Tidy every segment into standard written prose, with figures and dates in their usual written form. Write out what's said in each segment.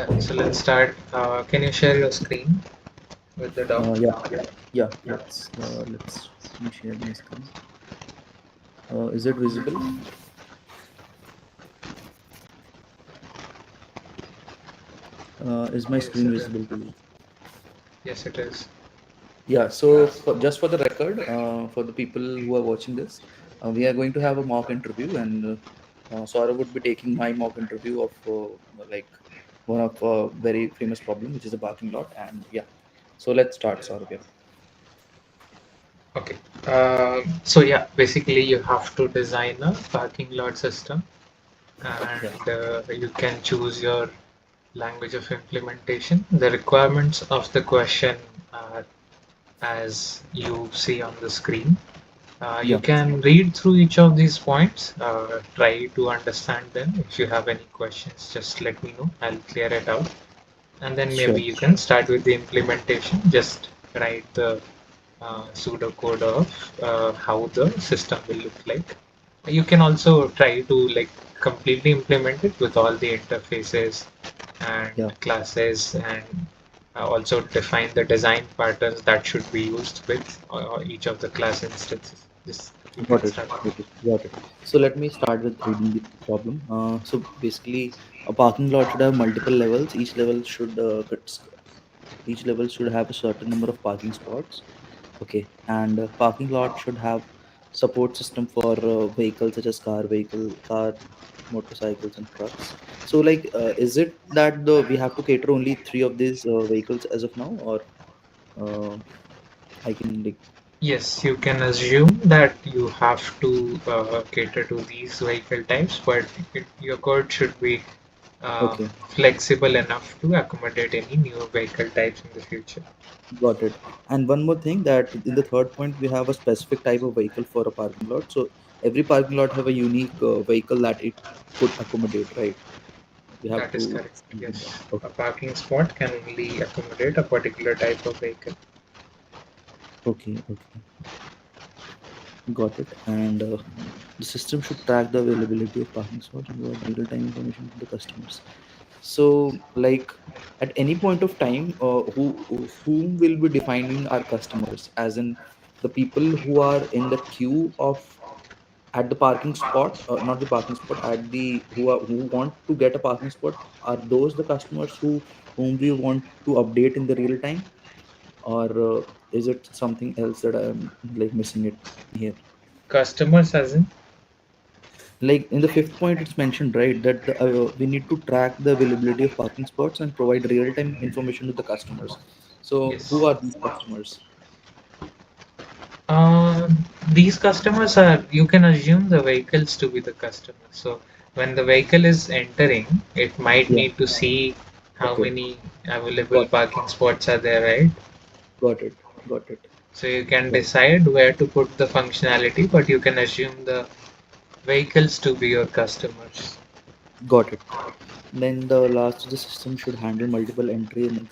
Yeah, so let's start. Can you share your screen with the doc? Yeah, yeah. Let me share my screen. Is it visible? Is my Yes, screen it is. visible to you? Yes, it is. Yeah. So just for the record, for the people who are watching this, we are going to have a mock interview, and Saurabh would be taking my mock interview of like one of very famous problem, which is a parking lot. And yeah, so let's start, Saurabh. Yeah. Okay. So yeah, basically you have to design a parking lot system, Yeah. and you can choose your language of implementation. The requirements of the question are as you see on the screen. You Yeah. can read through each of these points, try to understand them. If you have any questions, just let me know. I'll clear it out. And then maybe Sure. you can start with the implementation. Just write the pseudocode of how the system will look like. You can also try to like completely implement it with all the interfaces and Yeah. classes, and also define the design patterns that should be used with each of the class instances. Just you can Got it. start. Got it. Got it. So let me start with reading the problem. So basically, a parking lot should have multiple levels. Each level should have a certain number of parking spots. Okay, and parking lot should have support system for vehicles such as car, motorcycles, and trucks. So, like, is it that the we have to cater only three of these vehicles as of now, or uh, I can like Yes, you can assume that you have to cater to these vehicle types, but your code should be okay. flexible enough to accommodate any new vehicle types in the future. Got it. And one more thing that in the third point we have a specific type of vehicle for a parking lot. So every parking lot have a unique vehicle that it could accommodate, right? We have That is to correct. include that. Yes. A Okay. parking spot can only accommodate a particular type of vehicle. Okay. Okay. Got it. And the system should track the availability of parking spots and provide real-time information to the customers. So, like at any point of time, whom will be defining our customers? As in the people who are in the queue of at the parking spot, not the parking spot, at the who want to get a parking spot. Are those the customers whom we want to update in the real time, or is it something else that I'm like missing it here? Customers, as in? Like in the fifth point it's mentioned, right, that we need to track the availability of parking spots and provide real time information to the customers. So who Yes. are these customers? These customers are, you can assume the vehicles to be the customer. So when the vehicle is entering, it might Yeah. need to see how Okay. many available got parking spots are there, right? got it. Got it. So you can Got, decide where to put the functionality, but you can assume the vehicles to be your customers. got it. Then the last, the system should handle multiple entry and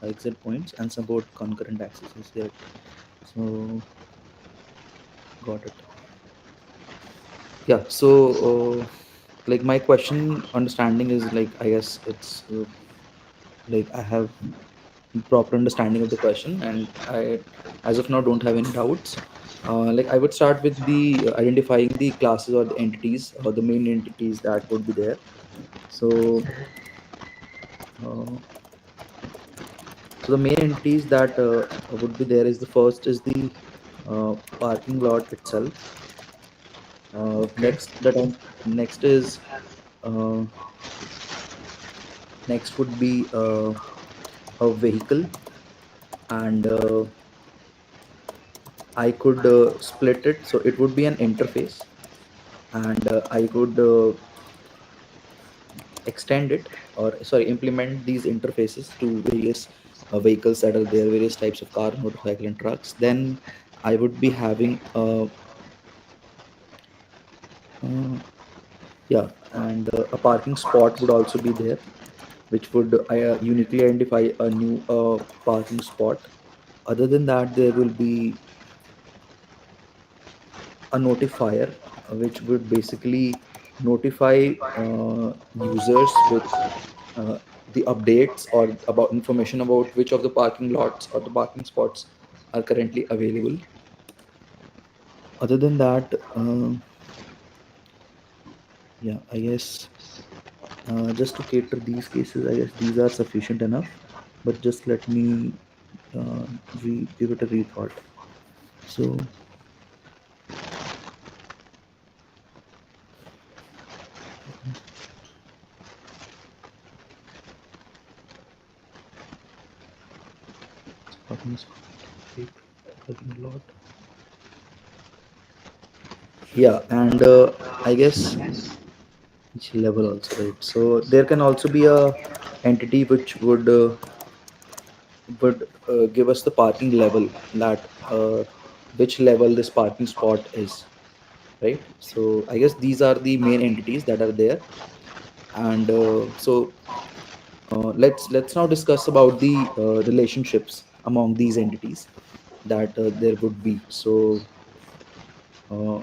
exit points and support concurrent accesses here. So got it. Yeah. So like my question understanding is like I guess it's like I have proper understanding of the question, and I as of now don't have any doubts. Like I would start with the identifying the classes or the entities or the main entities that would be there. So uh, so the main entities that would be there is the first is the parking lot itself. Okay. Next is uh, next would be a vehicle, and I could split it so it would be an interface, and I could extend it, or sorry, implement these interfaces to various vehicles that are there, various types of car, motorcycle, and trucks. Then I would be having uh, yeah, and a parking spot would also be there, which would uniquely identify a new parking spot. Other than that, there will be a notifier, which would basically notify users uh, the updates or about information about which of the parking lots or the parking spots are currently available. Other than that, yeah, I guess just to cater these cases, I guess these are sufficient enough. But just let me uh, give it a rethought. So parking spot, parking lot. Yeah, and I guess each level also, right? So there can also be a entity which would give us the parking level, that which level this parking spot is, right? So I guess these are the main entities that are there. And let's now discuss about the relationships among these entities that there would be. Uh,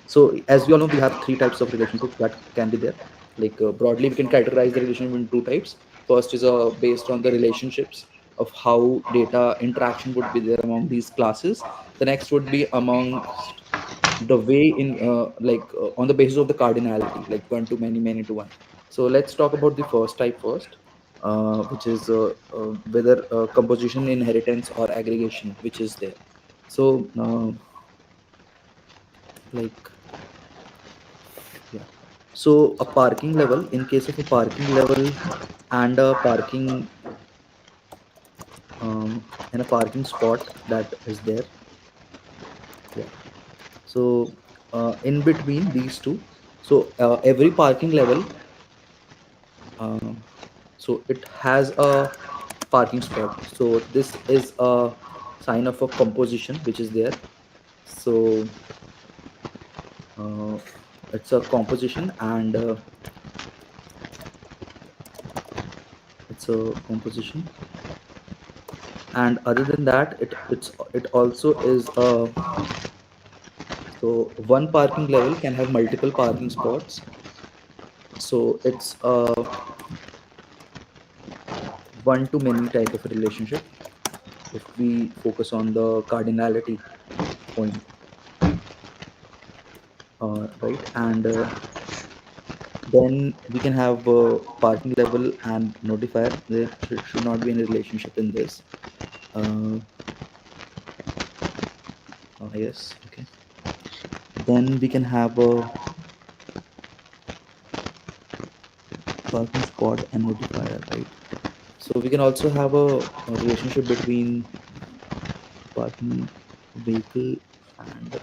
so as we all know, we have three types of relationships that can be there. Like broadly, we can categorize the relationship in two types. First is based on the relationships of how data interaction would be there among these classes. The next would be amongst the way in on the basis of the cardinality, like one to many, many to one. So let's talk about the first type first, which is whether composition, inheritance, or aggregation, which is there. So like yeah, so a parking level, in case of a parking level and a parking and a parking spot that is there. Yeah, so in between these two, so every parking level, um, so it has a parking spot. So this is a sign of a composition which is there. So uh, it's a composition, and it's a composition. And other than that, it also is a, so one parking level can have multiple parking spots. So it's a one to many type of a relationship if we focus on the cardinality point, right? And then we can have parking level and notifier. There should not be any relationship in this. Uh, yes, okay. Then we can have a parking spot and notifier, right? So we can also have a relationship between parking vehicle and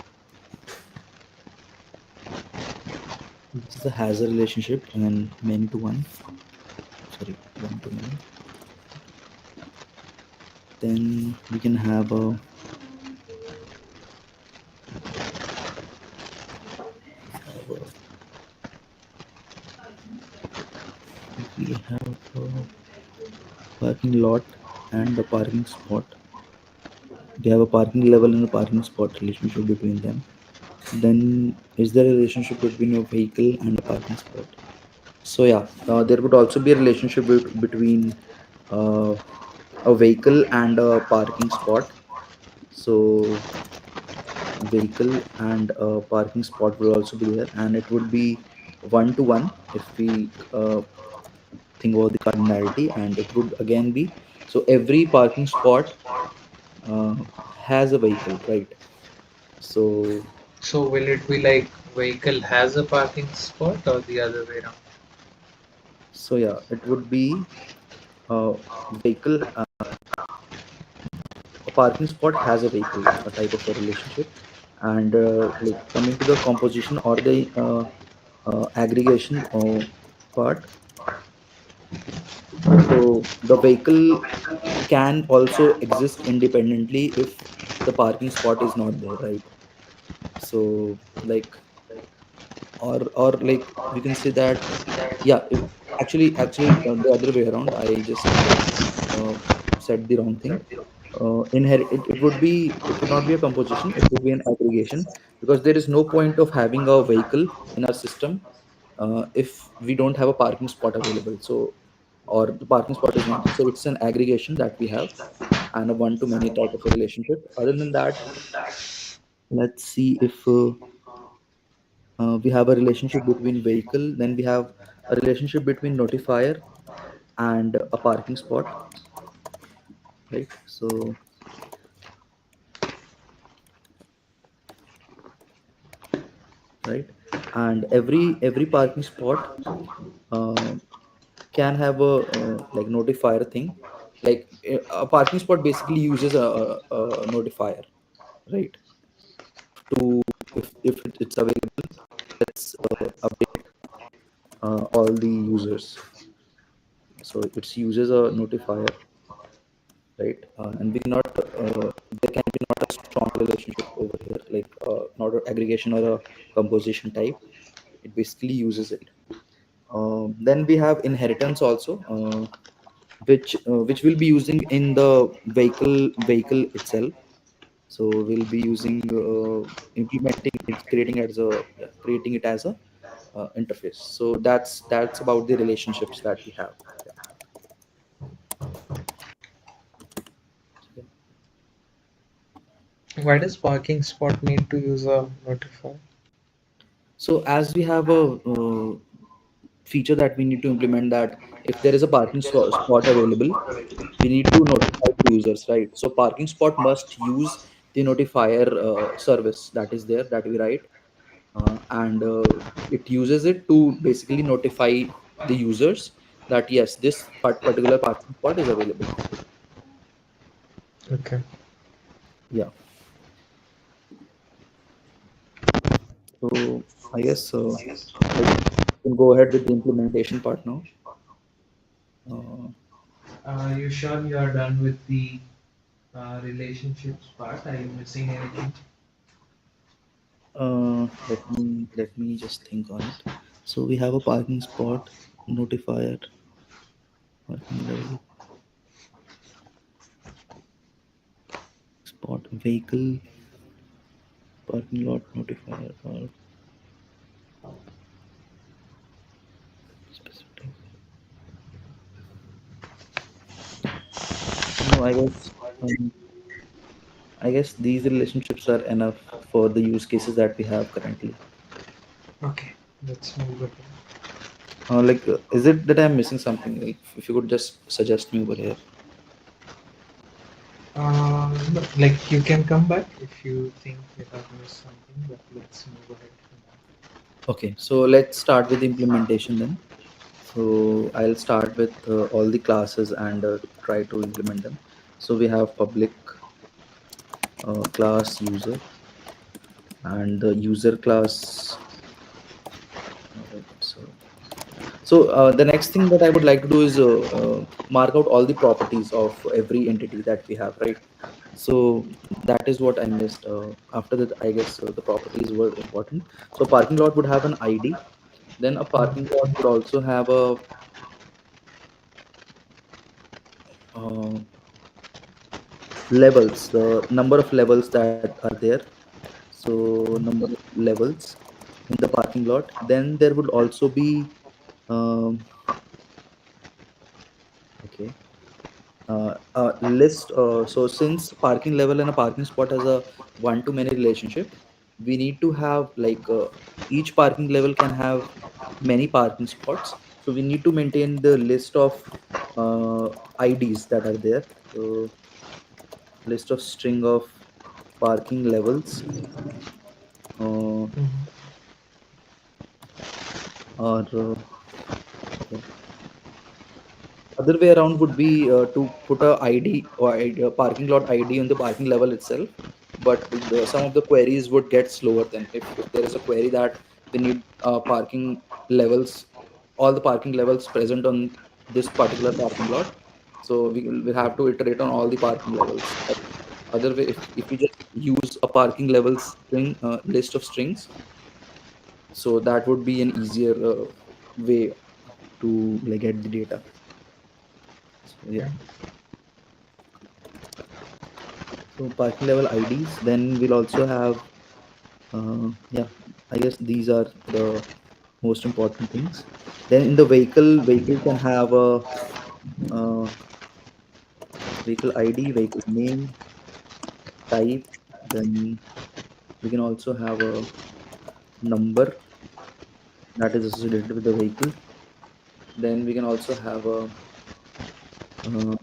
this is a hazard relationship and many to one. Sorry, one to many. Then we can have a we have a parking lot and the parking spot. We have a parking level and a parking spot relationship between them. Then is there a relationship between a vehicle and a parking spot? So yeah, there would also be a relationship between uh, a vehicle and a parking spot. So vehicle and a parking spot will also be there, and it would be one to one if we think about the cardinality, and it would again be, so every parking spot uh, has a vehicle, right? So So will it be like vehicle has a parking spot or the other way around? yeah, it would be vehicle, a parking spot has a vehicle, a type of a relationship. And like coming to the composition or the aggregation part, so the vehicle can also exist independently if the parking spot is not there, right? So like, or like we can say that, yeah, if, actually the other way around, I just uh, said the wrong thing. It would be, it would not be a composition, it would be an aggregation, because there is no point of having a vehicle in our system if we don't have a parking spot available, so or the parking spot is empty, so it's an aggregation that we have and a one to many type of a relationship. Other than that, let's see if we have a relationship between vehicle, then we have a relationship between notifier and a parking spot, right? So right, and every parking spot uh, can have a like notifier thing, like a parking spot basically uses a notifier, right, to it's available, let's update all the users, so it uses a notifier, right, and we cannot there can be not a strong relationship over here, like not an aggregation or a composition type, it basically uses it. Then we have inheritance also, which we'll be using in the vehicle itself. So we'll be using implementing it, creating as a yeah, creating it as a interface. So that's about the relationships that we have. Yeah. Yeah. Why does parking spot need to use a notifier? So as we have a feature that we need to implement, that if there is a parking spot available, we need to notify the users, right? So parking spot must use the notifier service that is there, that we write, and it uses it to basically notify the users that yes, this particular parking spot is available. Okay. Yeah. So I guess I can go ahead with the implementation part now. uh, Are you sure you are done with the relationships part? Are you missing anything? let me just think on it. So we have a parking spot notifier, parking level, spot vehicle, parking lot notifier, or specific. No, I guess these relationships are enough for the use cases that we have currently. Okay, let's move ahead. Is it that I'm missing something? Like, if you could just suggest me over here. No, like you can come back if you think you have missed something, but let's move ahead for now. Okay, so let's start with the implementation then. So I'll start with all the classes and try to implement them. So we have public class user, and the user class. Alright, so the next thing that I would like to do is mark out all the properties of every entity that we have, right? So that is what I missed. After that, I guess the properties were important. So parking lot would have an ID. Then a parking lot would also have a uh, levels, the number of levels that are there. So number of levels in the parking lot. Then there would also be um, okay, list. So since parking level and a parking spot has a one to many relationship, we need to have like each parking level can have many parking spots. So we need to maintain the list of IDs that are there. So list of string of parking levels, uh, Mhm. or okay. Other way around would be to put a ID or a parking lot ID on the parking level itself. But some of the queries would get slower then if there is a query that we need parking levels, all the parking levels present on this particular parking lot. So we'll have to iterate on all the parking levels. But other way, if we just use a parking levels string list of strings, so that would be an easier way to like get the data. So yeah. Okay. So parking level IDs. Then we'll also have yeah. I guess these are the most important things. Then in the vehicle can have a uh, vehicle ID, vehicle name, type. Then we can also have a number that is associated with the vehicle. Then we can also have a, uh,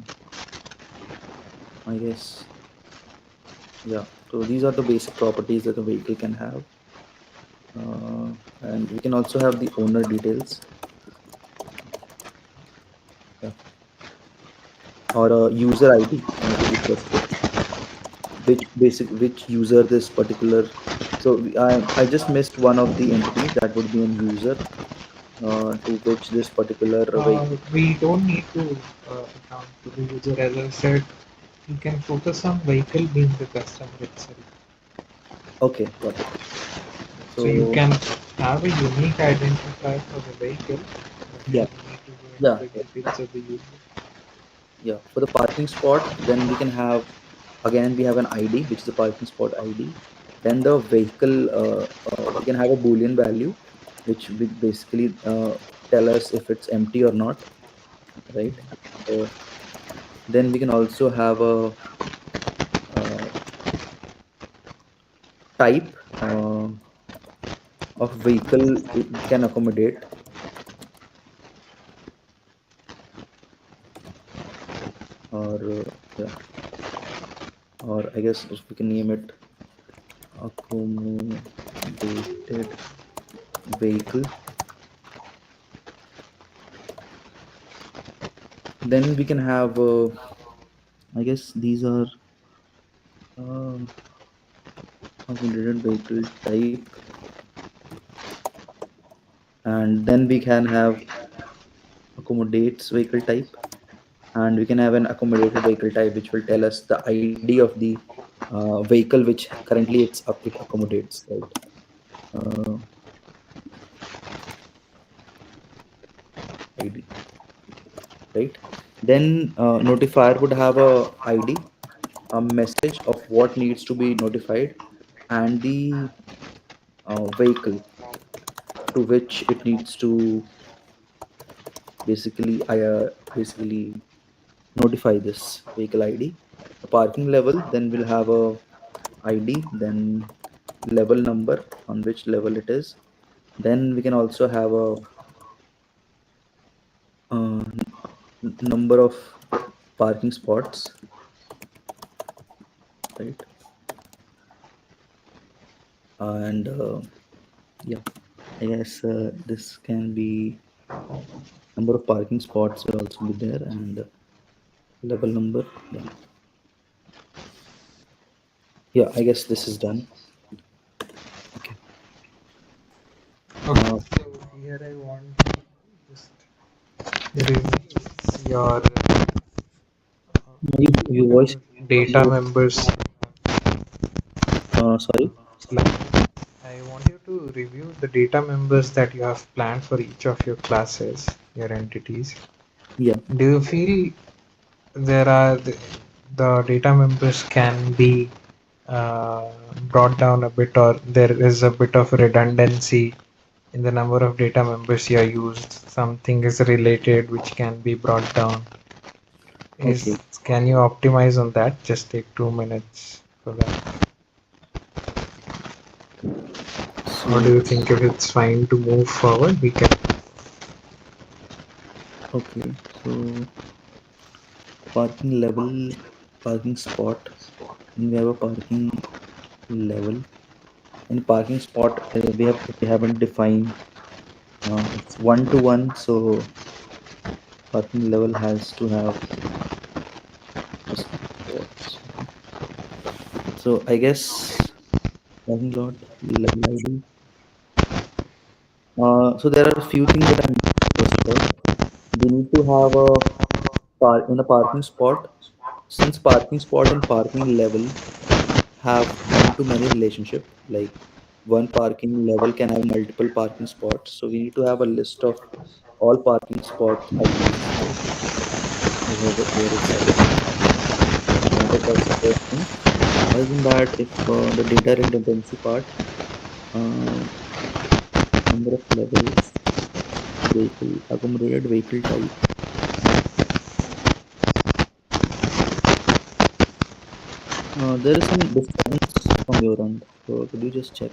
I guess, yeah. So these are the basic properties that a vehicle can have, and we can also have the owner details, yeah, or a user ID to be specific, which user this particular. So I just missed one of the entities that would be an user to which this particular vehicle. We don't need to account for the user. As I said, you can focus on vehicle being the customer itself. Okay, got it. So you So can have a unique identifier for the vehicle, but you yeah, don't need to go into yeah, the details of the user. yeah. For the parking spot, then we can have, again we have an ID, which is the parking spot ID. Then the vehicle, we can have a boolean value, which would basically tell us if it's empty or not, right? uh, then we can also have a uh, type of vehicle it can accommodate, or yeah, or I guess if we can name it accommodated vehicle. Then we can have, I guess these are uh, accommodated vehicle type, and then we can have accommodates vehicle type, and we can have an accommodated vehicle type which will tell us the ID of the vehicle which currently it accommodates, right? uh, ID, right? Then notifier would have a ID, a message of what needs to be notified, and the vehicle to which it needs to basically notify this vehicle ID. A parking level, then we'll have a ID, then level number on which level it is. Then we can also have a number of parking spots, right? And yeah, I guess this can be number of parking spots will also be there, and level number. Yeah, yeah. I guess this is done. Okay. Okay, Uh, so here I want to just review your your voice, data your members sorry. plan. I want you to review the data members that you have planned for each of your classes, your entities. Yeah. Do you feel there are the data members can be uh, brought down a bit, or there is a bit of redundancy in the number of data members you are used? Something is related which can be brought down. Okay. Is can you optimize on that? Just take 2 minutes for that. Or do So you think if it's fine to move forward, we can? okay. So parking level, parking spot. And we have a parking level. In parking spot, we haven't defined. It's one to one, so parking level has to have a spot. So I guess parking lot level ID. So there are a few things that I need. First of all, we need to have a in a parking spot. Since parking spot and parking level have one to many relationship, like one parking level can have multiple parking spots, so we need to have a list of all parking spot IDs where it's available. That's the first thing. Other than that, if the data redundancy part, uh, number of levels, vehicle, accommodated vehicle type. There is some disturbance from your end. So could you just check?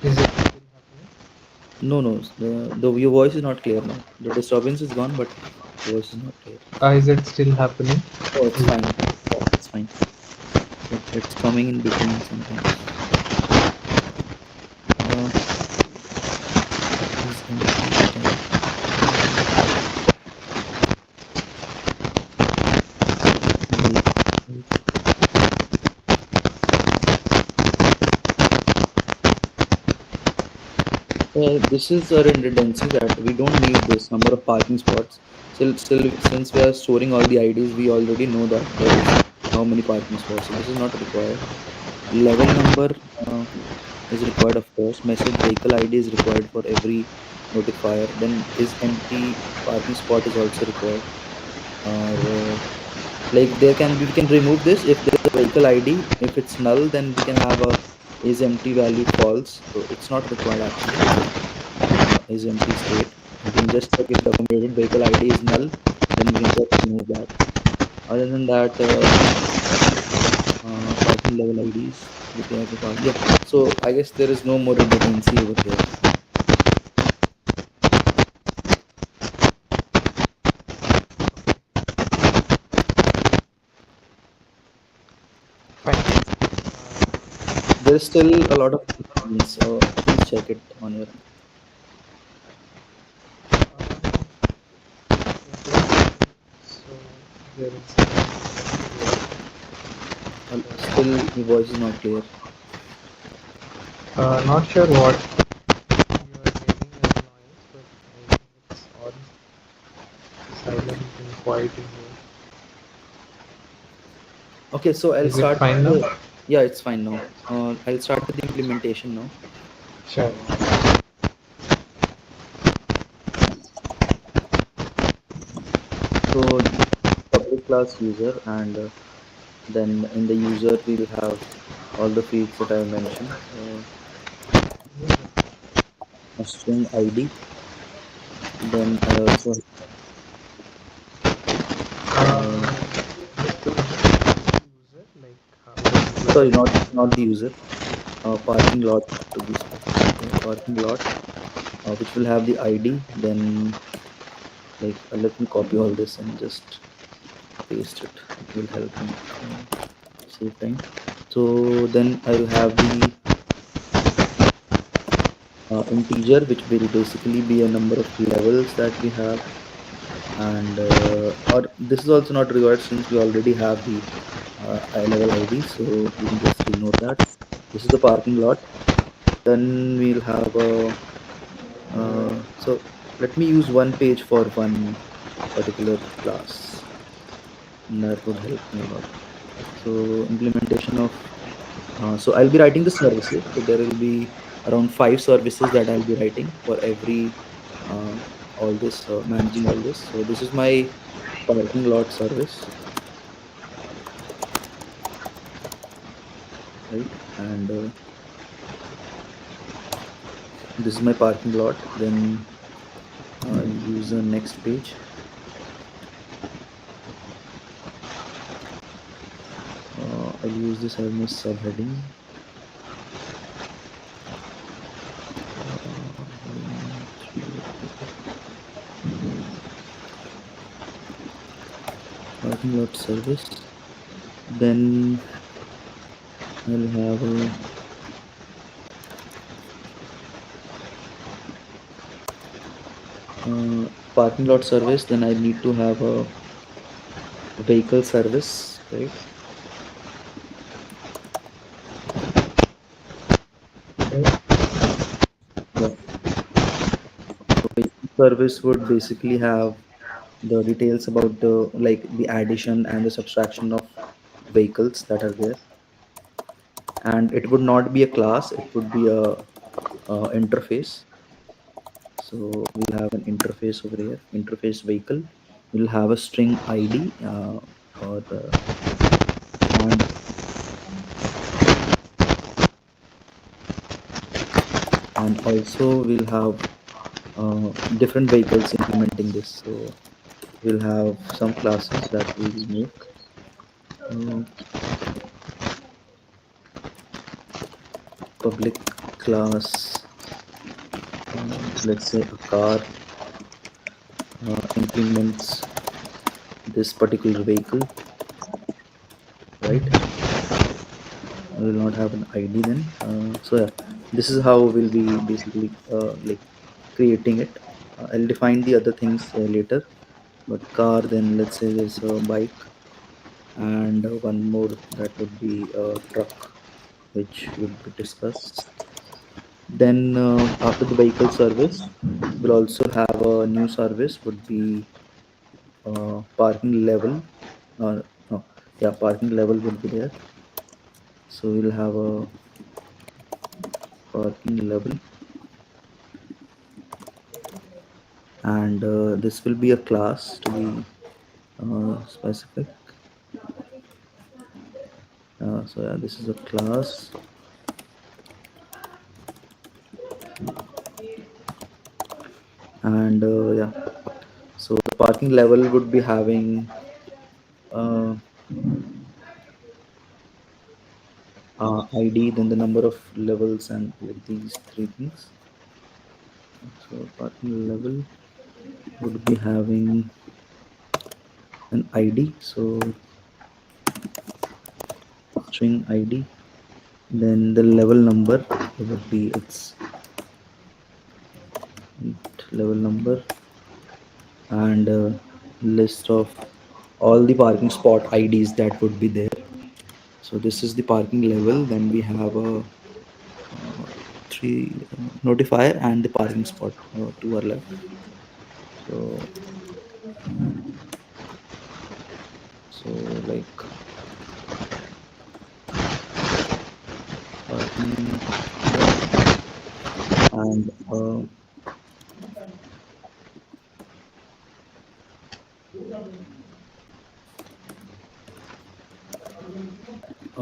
Is it still happening? No, no. The your voice is not clear now. The disturbance is gone, but voice is not clear. Is it still happening? Oh, it's fine. It's fine. But it's coming in between sometimes. Uh, is empty type. Vehicle type. This is a redundancy that we don't need this number of parking spots. Still, since we are storing all the IDs, we already know that there is how many parking spots. So this is not required. Level number uh, is required, of course. Message vehicle ID is required for every notifier. Then is empty parking spot is also required. Or like there can we can remove this if there is a vehicle ID. If it's null, then we can have a is empty value false. So it's not required actually. Is empty state. We can just check if the accommodated vehicle ID is null, then we can just remove that. Other than that, parking level IDs. Yeah. So I guess there is no more redundancy over here. Fine. There is still a lot of disturbance, so please check it on your end. So there is Still, your voice is not clear. not sure what you are hearing as noise, but I think it's all silent and quiet in here. Okay, so I'll Is it start fine with now? yeah, it's fine now. I'll start with the implementation now. Sure. So public class user, and then in the user we'll have all the fields that I mentioned. A string ID. Then I also uh, User, like sorry, not the user. Parking lot to be specific. Parking lot, which will have the ID. Then let me copy all this and just paste it. It will help me save time. So then I'll have the integer, which will basically be a number of levels that we have, and or this is also not required since we already have the level ID, so we can just ignore that. This is the parking lot. Then we'll have a so let me use one page for one particular class. That would help me a lot. So implementation of so I'll be writing the services. So there will be around 5 services that I'll be writing for every uh, all this managing all this. So this is my parking lot service, right? And this is my parking lot. Then I'll use the next page. I'll use this as my subheading. Parking lot service. Then I'll have a parking lot service. Then I need to have a vehicle service, right? Yeah. So vehicle service would basically have the details about the the addition and the subtraction of vehicles that are there, and it would not be a class, it would be a interface. So we'll have an interface over here, interface vehicle. We'll have a string ID, or and also we'll have different vehicles implementing this. So we'll have some classes that we'll make. Uh, Public class, let's say a car implements this particular vehicle, right? I will not have an ID then. So yeah, this is how we'll be basically like creating it. I'll define the other things later. But car, then let's say there's a bike, and one more that would be a truck, which will be discussed. Then after the vehicle service, we'll also have a new service would be parking level. No, yeah, parking level will be there. So we'll have a parking level, and this will be a class to be specific. So yeah, this is a class, and yeah, so the parking level would be having uh, ID, then the number of levels, and like these three things. So parking level would be having an ID, so string ID. Then the level number would be its level number, and list of all the parking spot IDs that would be there. So this is the parking level. Then we have a three notifier and the parking spot to our left. So like parking level and a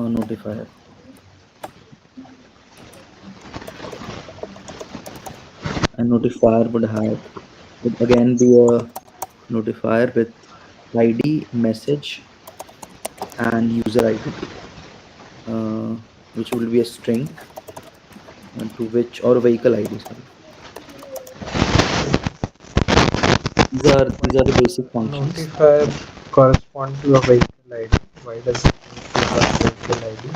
notifier. A notifier would again be a notifier with ID, message, and user ID, which will be a string, to which or a vehicle ID. Sorry, these are the basic functions. Notifier correspond to a vehicle ID. Why does it need to have vehicle ID?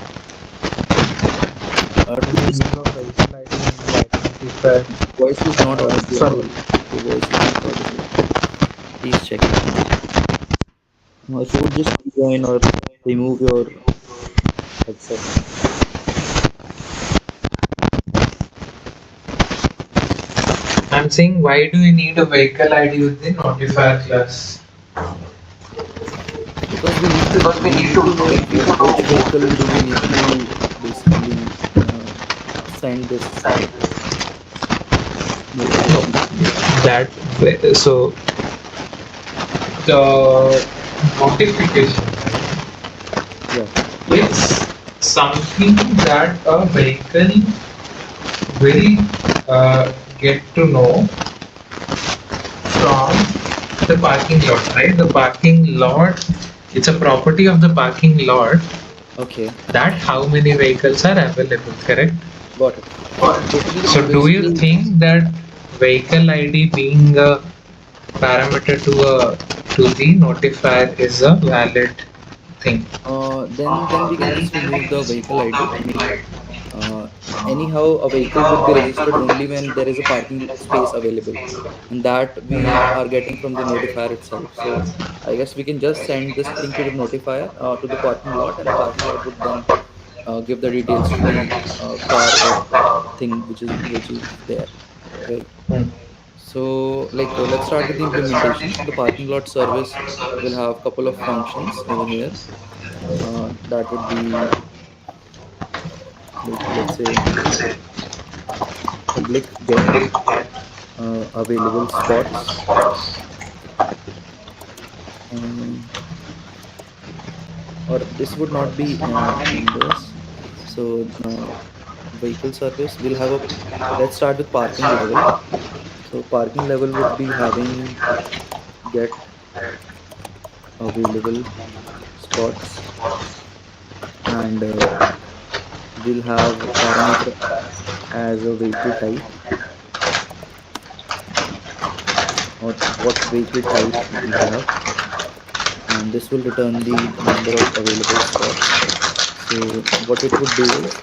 To When be you give a vehicle ID in the identifier, Voice is not audible at sorry, all. Your voice is not audible. Please check it once. If you would just join or remove your headset. I'm saying why do you need a vehicle ID with the notifier class? Because we need to know which vehicle do we need to basically send this notification to. That so the notification, Yeah. it's something that a vehicle will get to know from the parking lot, right? The parking lot, it's a property of the parking lot Okay. that how many vehicles are available, correct? Got it. So basically, So do you think that vehicle ID being a parameter to the notifier is a valid thing? then we can just remove the vehicle ID. I mean, uh, anyhow, a vehicle would be registered only when there is a parking space available, and that we are getting from the notifier itself. So I guess we can just send this thing to the notifier, to the parking lot, and the parking lot would then give the details to the car or thing which is there, right? Hmm. So like let's start with the implementation. So the parking lot service will have a couple of functions over here. That would be like, let's say, public get available spots, um, or this would not be in this. So vehicle service, we'll have a, let's start with parking level. So parking level would be having get available spots, and we'll have parameter as a vehicle type, or what vehicle type we have, and this will return the number of available spots. So what it would do is,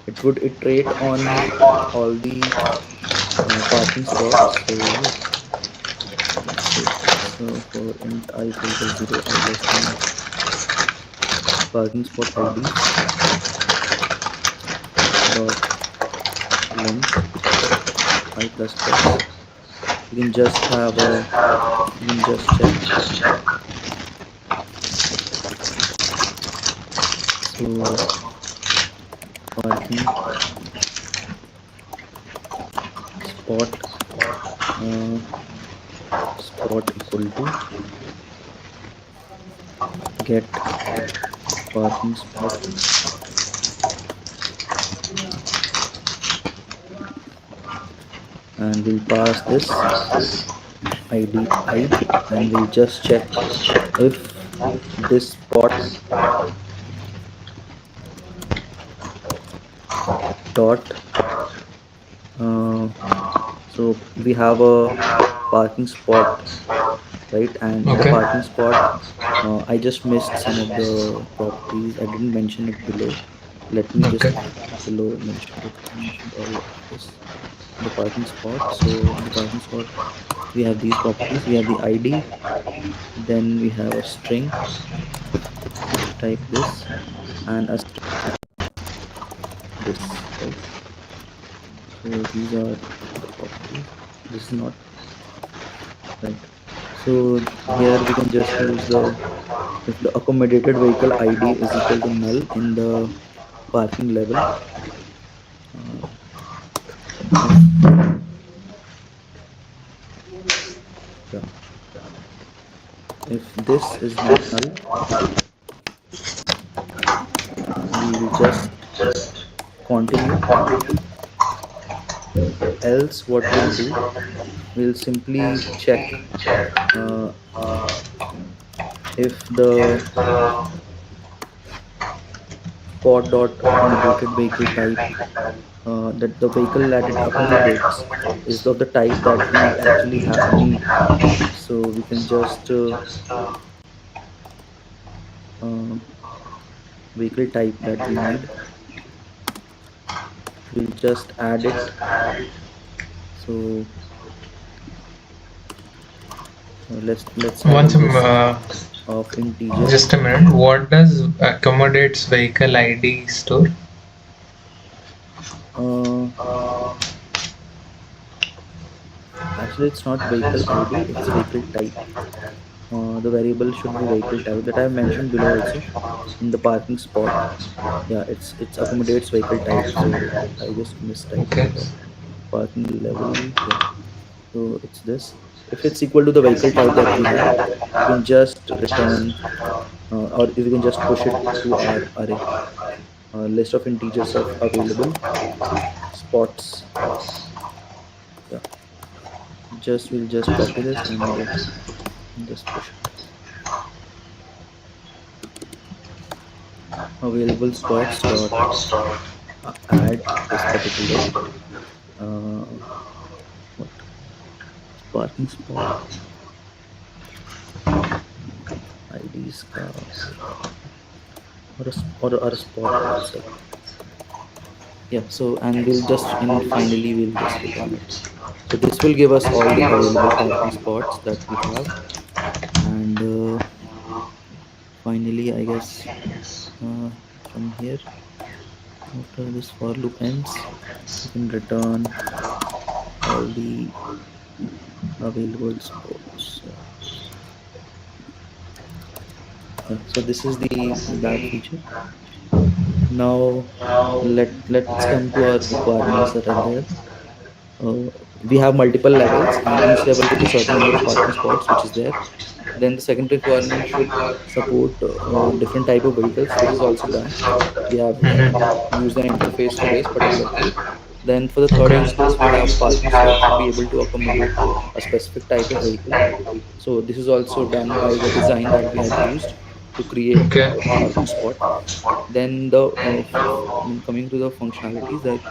it would iterate on all the parking spots. So let's say, so for int I is equal to 0, I less than parking spot IDs dot length I plus plus. You can just have a, you can just check. So parking spot, uh, spot equal to get parking spot, and we'll pass this id I, and we'll just check if this spot dot, uh, so we have a parking spot, right? And in the Okay. parking spot, I just missed some of the properties, I didn't mention it below. Let me just Okay. below mention it. I mentioned all of this in the parking spot. So in the parking spot, we have these properties, we have the ID, then we have a string type this, and a string this, right? So these are the properties. This is not right. So here we can just use the, if the accommodated vehicle ID is equal to null in the parking level, uh, if, yeah, if this is not null, we'll just continue. Else what we'll do, we'll simply check uh, if the spot dot accommodated vehicle type, that the vehicle that it accommodates is of the type that we actually need. So we can just uh, vehicle type that we need, we'll just add it. So let's add a Once, list of integer. just a minute. What does accommodates vehicle ID store? uh, Actually it's not vehicle ID, it's vehicle type. The variable should be vehicle type that I have mentioned below also in the parking spot. Yeah, it's accommodates vehicle type. So I just mistyped Okay. the parking level. Yeah, so it's this. If it's equal to the vehicle type that we have, we can just return, or if we can just push it to our array, list of integers of available spots. Yeah, just we'll just copy this and just push it. Available spots dot add this particular uh, what, parking spot IDs का, or a spot itself. Yeah, so and we'll just, and finally we'll just return it. So this will give us all the available parking spots that we have, and finally I guess, from here, after this for loop ends, we can return all the available spots. Yeah, so this is the that feature. Now let's come to our requirements that are there. We have multiple levels, and each level with a certain number of parking spots which is there. Then the second requirement should support different type of vehicles. This is also done. We have used an interface for this particular thing. Then for the third Okay. instance, we have parking slots to be able to accommodate a specific type of vehicle. So this is also done by the design that we have used to create Okay. a parking spot. Then I mean, coming to the functionalities, that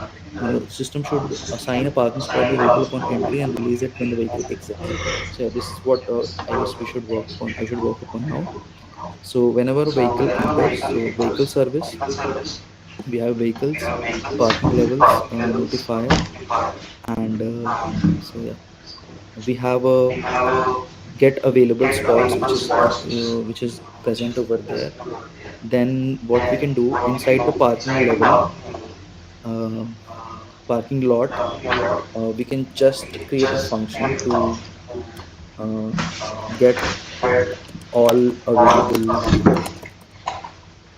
system should assign a parking spot to vehicle upon entry and release it when the vehicle exits. So yeah, this is what I guess we should work upon. I should work upon now. So whenever a vehicle enters, so vehicle service, we have vehicles, parking levels, notifier, and so yeah, we have a get available spots, which is present over there. Then what we can do inside the parking level, uh, parking lot, we can just create a function to uh, get all available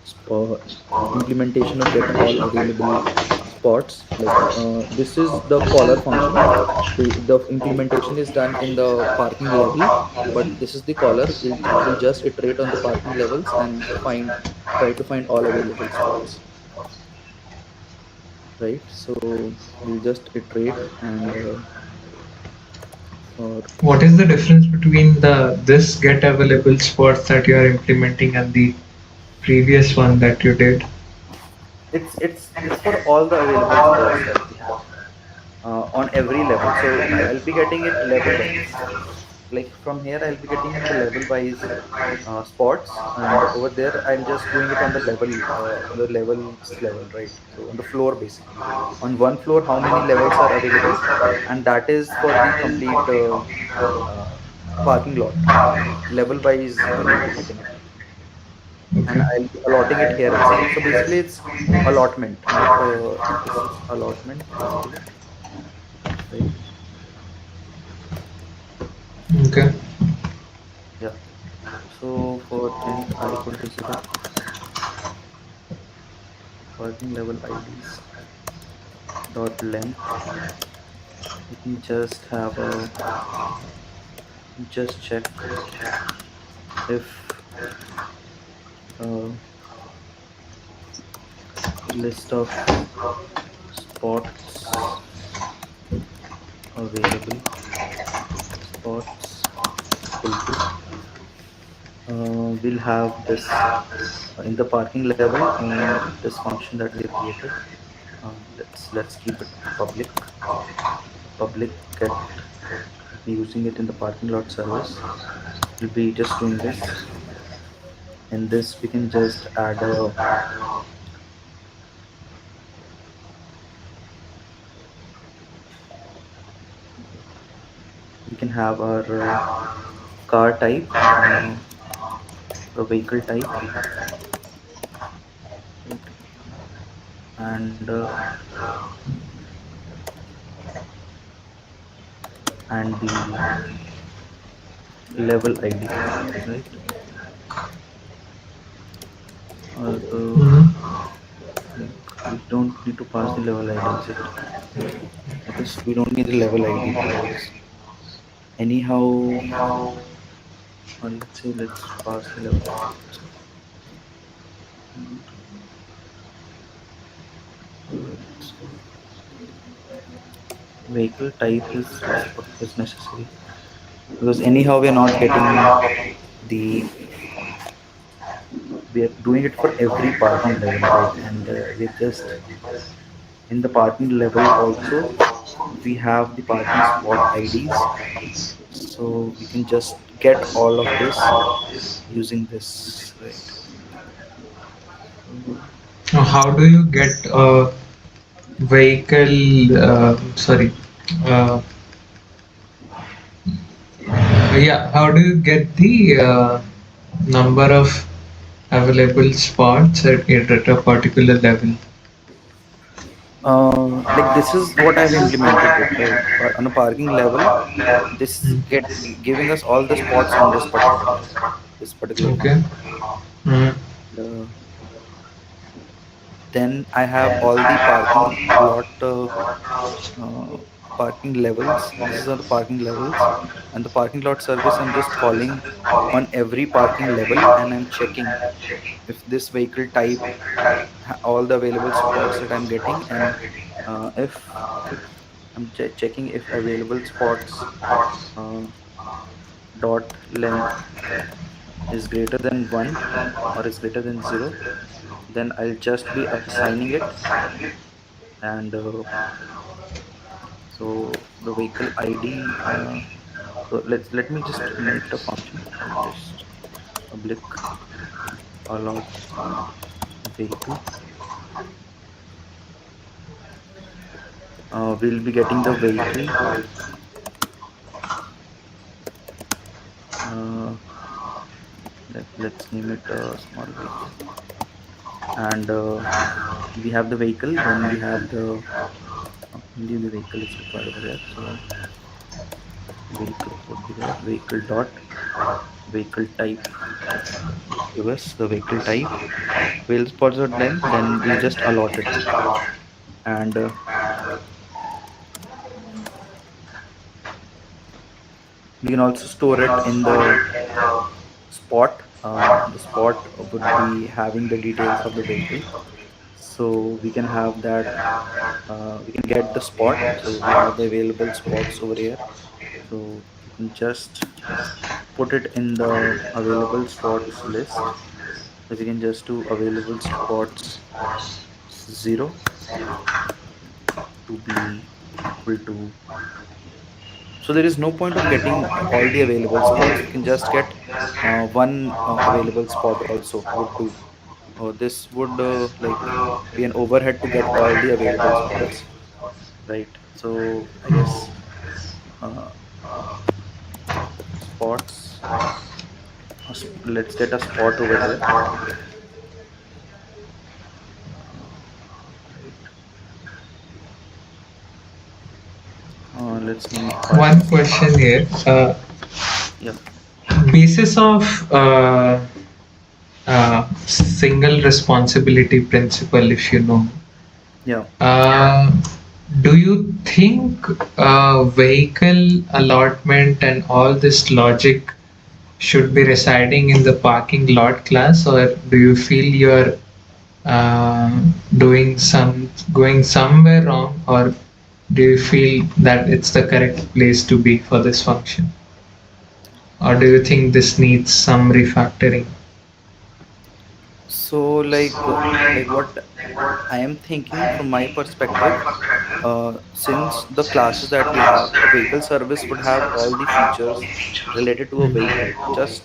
spot implementation of get all available spots. Like this is the caller function. The implementation is done in the parking level, but this is the caller. It will just iterate on the parking levels and try to find all available spots, right? So we'll just iterate and for What is the difference between the this get available spots that you are implementing and the previous one that you did? it's for all the available spots that we have on every level. So I'll be getting it level wise. Like from here, I'll be getting the level wise spots, and over there, I'm just doing it on the levels level, right? So on the floor, basically, on one floor, how many levels are available, and that is for the complete uh, parking lot. Level wise, I'll be getting it, and Okay. I'll be allotting it here itself. So basically, it's allotment, not this is allotment basically, right? Okay. Yeah. So for int, I could visit parking level IDs dot length. We can just have a just check if uh, list of spots available, spots equal to we'll have this in the parking level, this function that we have created. Let's keep it public get. We'll be using it in the parking lot service. We'll be just doing this. In this we can just add a we can have our car type, the vehicle type, right? And the level ID, right? Although Mhm. like we don't need to pass the level ID, is it? I guess we don't need the level ID for this. Anyhow, or let's say let's pass the level ID itself. And, so vehicle type is necessary because anyhow we are not getting the we are doing it for every parking level, right? And we're just in the parking level also we have the parking spot IDs, so we can just get all of this using this, right? So Now, how do you get a vehicle? Sorry. Uh, yeah. How do you get the number of available spots at a particular level? like this is what I've implemented it, right? On a parking level, this Mm. get giving us all the spots on this particular level, this particular Okay. function. Mhm. uh, then I have all the parking lot, parking levels. These are the parking levels, and the parking lot service. I'm just calling on every parking level, and I'm checking if this vehicle type all the available spots that I'm getting, and if I'm checking if available spots uh, dot length is greater than 1 or is greater than 0, then I'll just be assigning it. And so the vehicle ID, so let me just make it a function. I'll just public allot vehicle. We'll be getting the vehicle. uh, let's name it a small vehicle. And we have the vehicle, then we have the only the vehicle is required over here. So vehicle would be there, vehicle dot vehicle type, give us the vehicle type. Wheel spots or length, then we just allot it. And we can also store it in the spot. The spot would be having the details of the vehicle, so we can have that. We can get the spot, so we have the available spots over here. So we can just put it in the available spots list. So we can just do available spots 0 to be equal to. So there is no point of getting all the available spots. We can just get one available spot also would do. This would like be an overhead to get all the available spots, right? So I guess uh, spots. Let's get a spot over here. Right. Let's name it One parking spot. question here. Yeah. Basis of single responsibility principle, if you know, Yeah. uh, do you think vehicle allotment and all this logic should be residing in the parking lot class, or do you feel you're doing some going somewhere wrong, or do you feel that it's the correct place to be for this function, or do you think this needs some refactoring? So like what I am thinking from my perspective, since the classes that we have, a vehicle service would have all the features related to a vehicle, just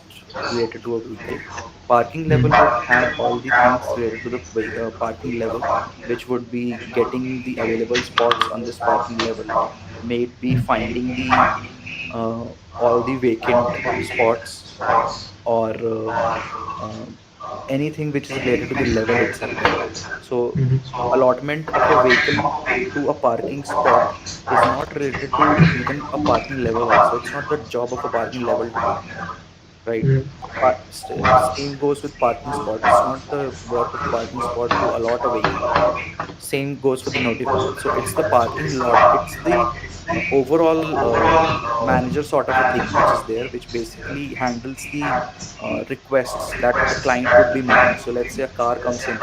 related to a vehicle. Parking level would have all the things related to the parking level, which would be getting the available spots on this parking level, may it be finding the uh, all the vacant spots, or anything which is related to the level itself. So allotment of a vehicle to a parking spot is not related to even a parking level also. It's not the job of a parking level to do, right? Mhm. Same goes with parking spot. It's not the work of a parking spot to allot a vehicle. Same goes for the notifier. So it's the parking lot, it's the overall manager sort of a thing which is there, which basically handles the requests that the client would be making. So let's say a car comes in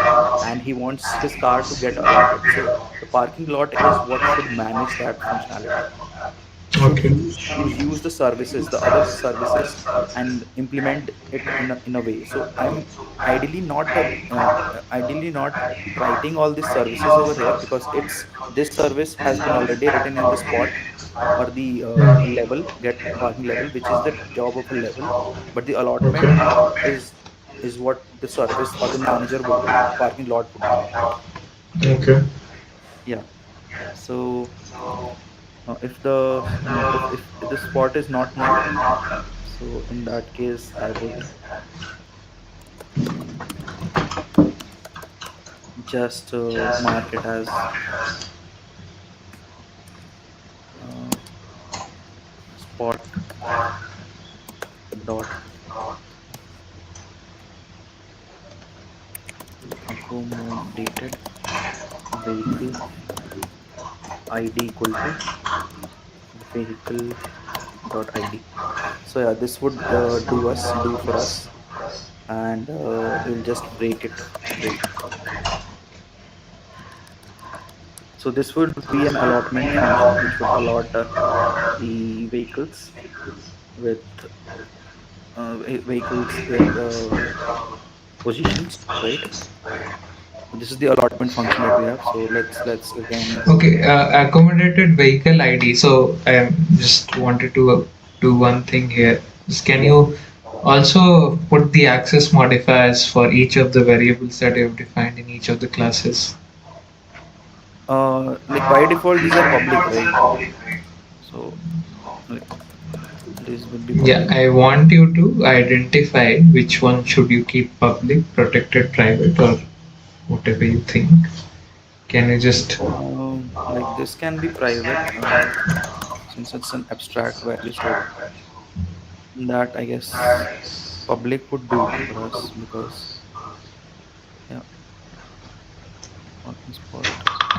and he wants his car to get allotted, so the parking lot is what should manage that functionality, Okay. should use the services, the other services, and implement it in a way. So I'm ideally not ideally not writing all these services over here, because it's this service has been already written in the spot or the level, get parking level, which is the job of a level. But the allotment is what the service or the manager would do, the parking lot would do. Okay. Yeah. So if the spot is not null, so in that case I would just mark it as uh, spot dot accommodated vehicle ID equal to vehicle dot id. So yeah, this would do for us, and we'll just break it. Break. So this would be an allotment function which would allot the with vehicles their positions, right? So this is the allotment function that we have. So let's again. Okay, accommodated vehicle ID. So I just wanted to do one thing here. Can Yeah. you also put the access modifiers for each of the variables that you've defined in each of the classes? Like by default these are public, right? So like these would be Yeah, public. I want you to identify which one should you keep public, protected, private, or whatever you think. Can you just Like this can be private, since it's an abstract value. So that I guess public would do for us because yeah, parking spot.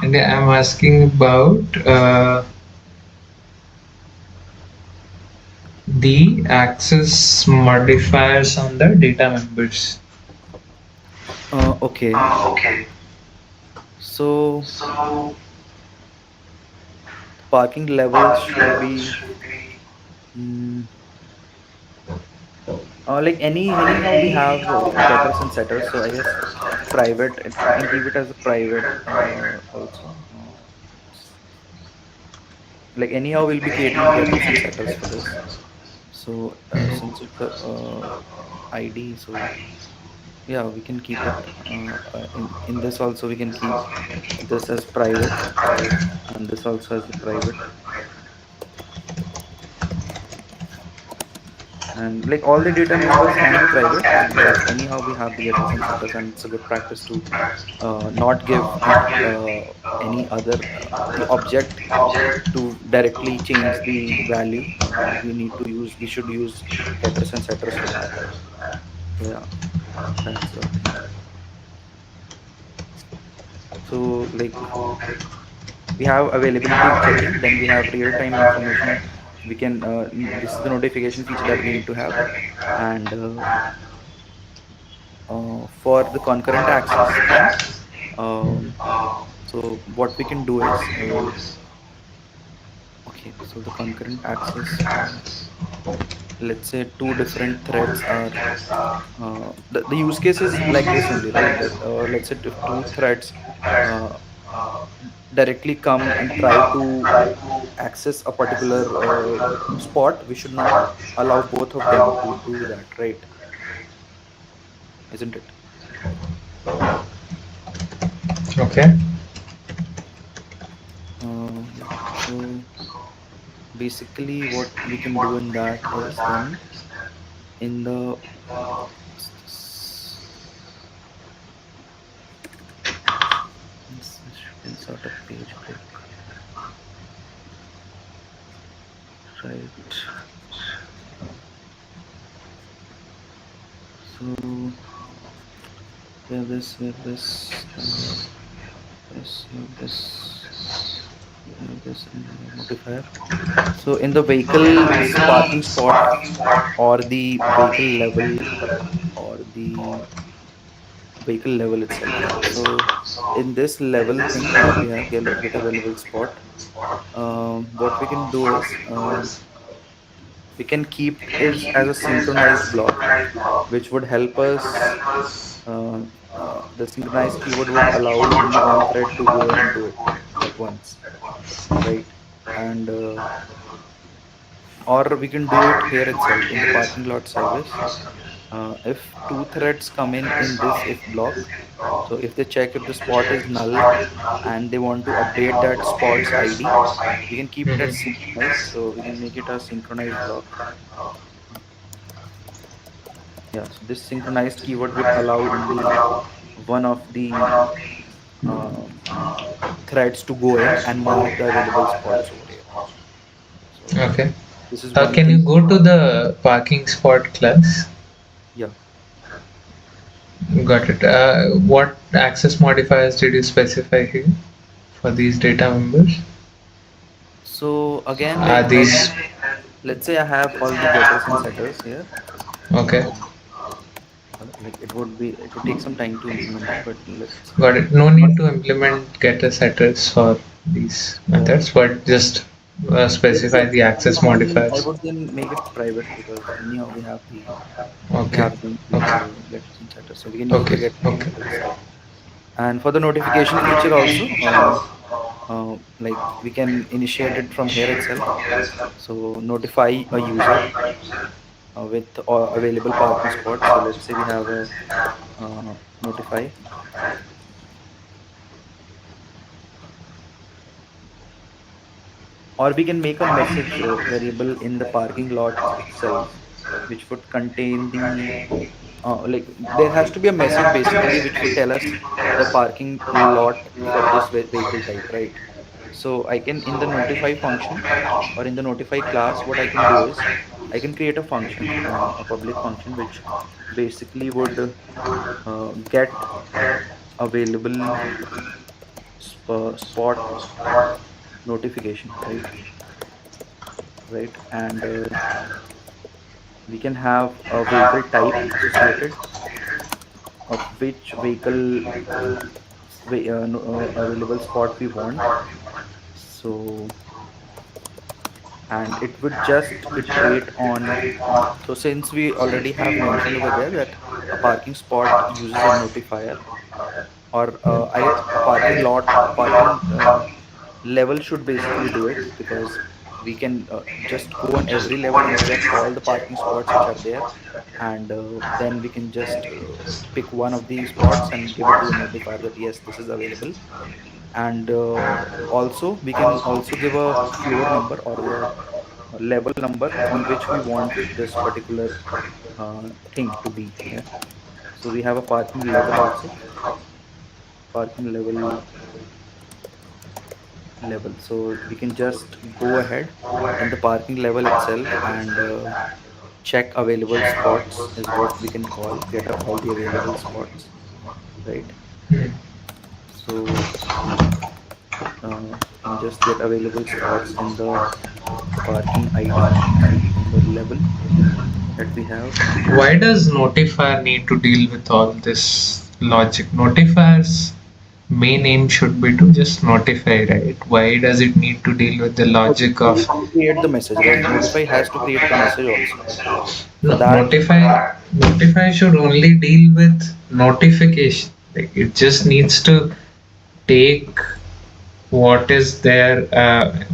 and I'm asking about the access modifiers on the data members. Okay, so the parking levels should be mm, like anyhow we have getters and setters. So I guess private. We can keep it as a private also. Like anyhow we'll be creating the getters and setters for this. So since it's a id, so yeah, we can keep it in this also. We can keep this as private and this also as the private. And like all the data members can be private because anyhow we have the getters and setters, and it's a good practice to not give any other the object to directly change the value. We should use getters and setters for that. So yeah, that's the thing. So like we have availability checking, then we have real time information. We can this is the notification feature that we need to have. And for the concurrent access thing, um, so what we can do is okay, so the concurrent access, let's say two different threads are the use case is like this only, right? That let's say if two threads uh, directly come and try to access a particular spot, we should not allow both of them to do that, right? Isn't it? Okay. Yeah. So basically, what we can do in that is then in the what's this? This should insert a page break, right? So we have this, then we have this, we have this, and we have modifier. So in the vehicle parking spot or the vehicle level or the vehicle level itself, yeah. So in this level thing that we have, get available spot, what we can do is we can keep it as a synchronized block, which would help us. Uh, the synchronized keyword would allow only one thread to go and do it like once, right? And or we can do it here itself in the parking lot service. If two threads come in this if block, so if they check if the spot is null and they want to update that spot's id, we can keep it as Mhm. synchronized. So we can make it a synchronized block. Yeah, so this synchronized keyword would allow only one of the um, threads to go in and mark the available spots over here. So Okay. this is one Can you thing. go to the parking spot class? Yeah. Got it. What access modifiers did you specify here for these data members? So again, Are like these let's say I have all the getters and setters here. okay? Like it would take some time to implement it, but let's Got it. No need to implement getter setters for these yeah. methods, but just Let's say specify the access I modifiers. would then make it private because anyhow we Okay. have the Okay. getters and setters, so we can use the Okay. getters and Okay. setters. And for the notification feature also, like we can initiate it from here itself. So notify a user with available parking spots. So let's say we have a notify, or we can make a message variable in the parking lot itself, which would contain the like there has to be a message basically which would tell us the parking lot for this vehicle type, right? So I can, in the notify function or in the notify class, what I can do is I can create a function, a public function, which basically would get available spot notification, right, and we can have a vehicle type associated of which vehicle available spot we want. So and it would just iterate on. So since we already have mentioned over there that a parking spot uses a notifier, or I guess a parking lot, a parking level should basically do it, because we can just go on every level and check all the parking spots which are there, and then we can just pick one of these spots and give it to the notifier that yes, this is available. And also we can also give a floor number or the level number on which we want this particular thing to be. Yeah. So we have a parking level also, parking level. So we can just go ahead in the parking level itself and check available spots is what we can call, get all the available spots, right? So we can just get available spots in the parking ID, in the level that we have. Why does notifier need to deal with all this logic? Notifier's main aim should be to just notify, right? Why does it need to deal with the No, logic it of needs to create the message, right? Notify has to create the message also. For no, that, notify should only deal with notification. Like it just needs to take what is there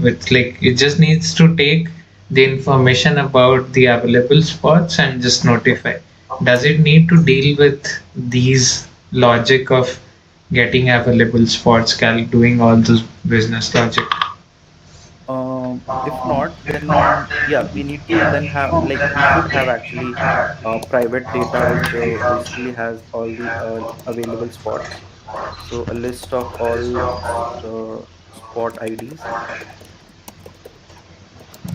with like it just needs to take the information about the available spots and just notify. Does it need to deal with these logic of getting available spots, doing all this business logic? if not, then yeah, we need to then have, like we should have actually private data which basically has all the available spots. So a list of all spot IDs,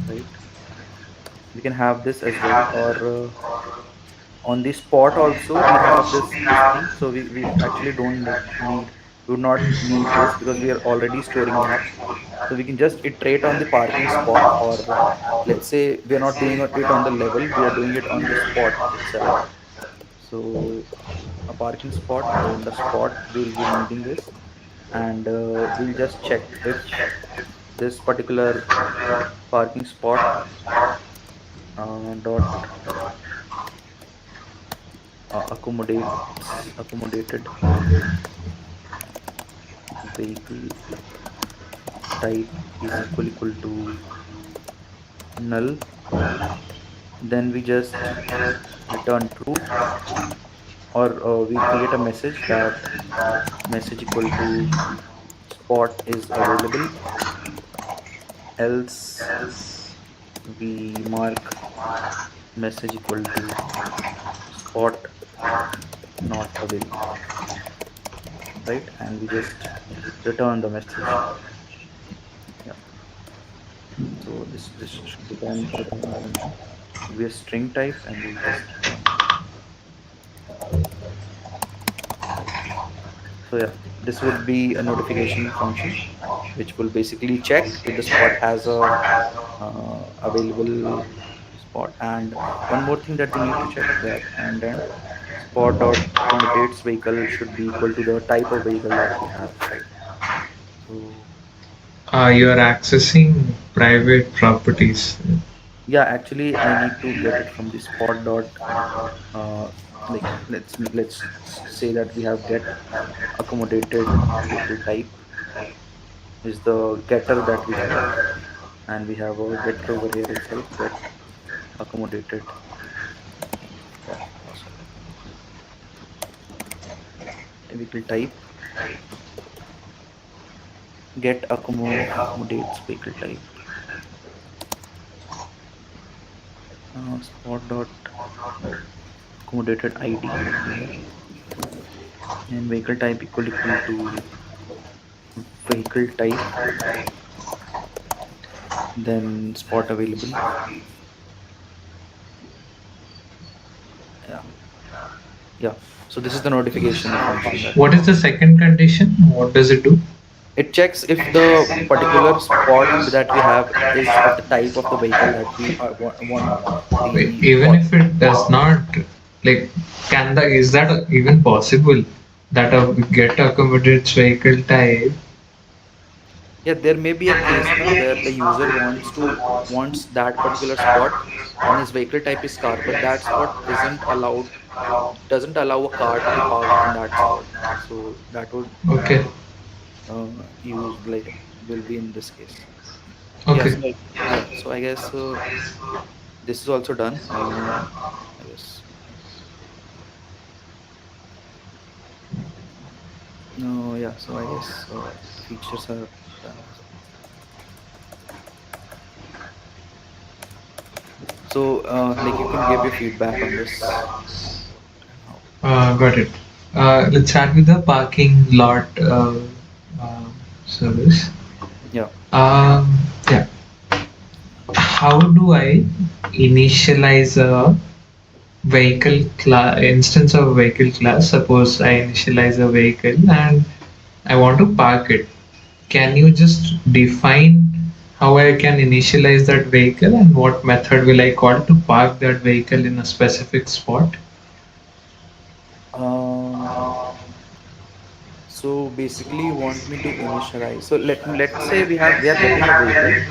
right? We can have this as well, or on the spot also we have this thing. So we actually don't need, we would not need this because we are already storing that. So we can just iterate on the parking spot, or let's say we are not doing it on the level, we are doing it on the spot itself. So a parking spot, in the spot we'll be needing this, and we'll just check if this particular parking spot dot accommodated vehicle type is equal to null, then we just return true, or we create a message that message equal to spot is available, else we mark message equal to spot not available, right? And we just return the message. Yeah. So this should return a function, should be a string type, and we'll just return it. Right. So yeah, this would be a notification function. which will basically check if the spot has a available spot. And one more thing that we need to check that, and then spot dot accommodates vehicle should be equal to the type of vehicle that we have, right? So You are accessing private properties. yeah, actually I need to get it from the spot dot uh, like let's say that we have get accommodated vehicle type is the getter that we have, and we have a getter over here itself, get accommodated. Yeah, sorry, vehicle type, get accommodates vehicle type, spot dot accommodated id here, and vehicle type equal to vehicle type, then spot available. Yeah, yeah. So this is the notification function that we What is have. the second condition? What does it do? It checks if the particular spot that we have is of the type of the vehicle that we want the Even spot. if it does not, like, can the is that even possible that a get accommodates vehicle type? Yeah, there may be a case now where the user wants that particular spot, and his vehicle type is car, but that spot doesn't allow a car to be parked in that spot. So that would Okay, use like will be in this case. Yeah, okay. so yeah, so I guess this is also done. I guess no, yeah. So I guess the features are done. So like you can give your feedback on this. What and how? Got it. Let's start with the parking lot uh, service. Yeah. Yeah. How do I initialize a vehicle class instance of a vehicle class? Suppose I initialize a vehicle and I want to park it. Can you just define how I can initialize that vehicle and what method will I call to park that vehicle in a specific spot? Um, so basically, you want me to initialize. So let's say we are getting a vehicle.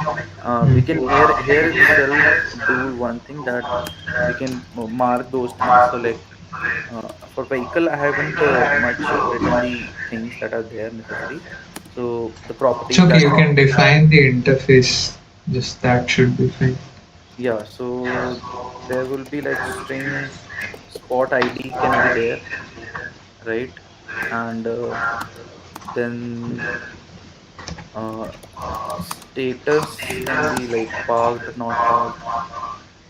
We can here itself do one thing that we can mark those things. So like for vehicle, I haven't much written the things that are there necessary. So the It's properties okay, that you can define the interface, just that should be fine. yeah. So there will be like string spot ID can be there, right? And then uh, status can be like parked, not parked,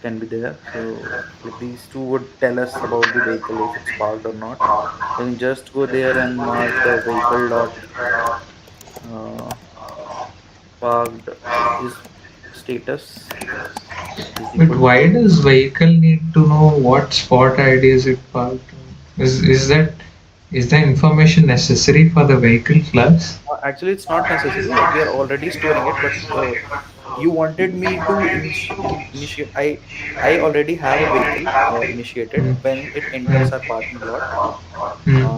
can be there. So like these two would tell us about the vehicle if it's parked or not. You can just go there and mark the vehicle dot uh, parked is status is But equal why to. does vehicle need to know what spot ID is it parked on? Is the information necessary for the vehicle class? Actually, it's not necessary. Like we are already storing it, but you wanted me to initiate. I already have a vehicle initiated Hmm. when it enters Hmm. our parking lot. Hmm.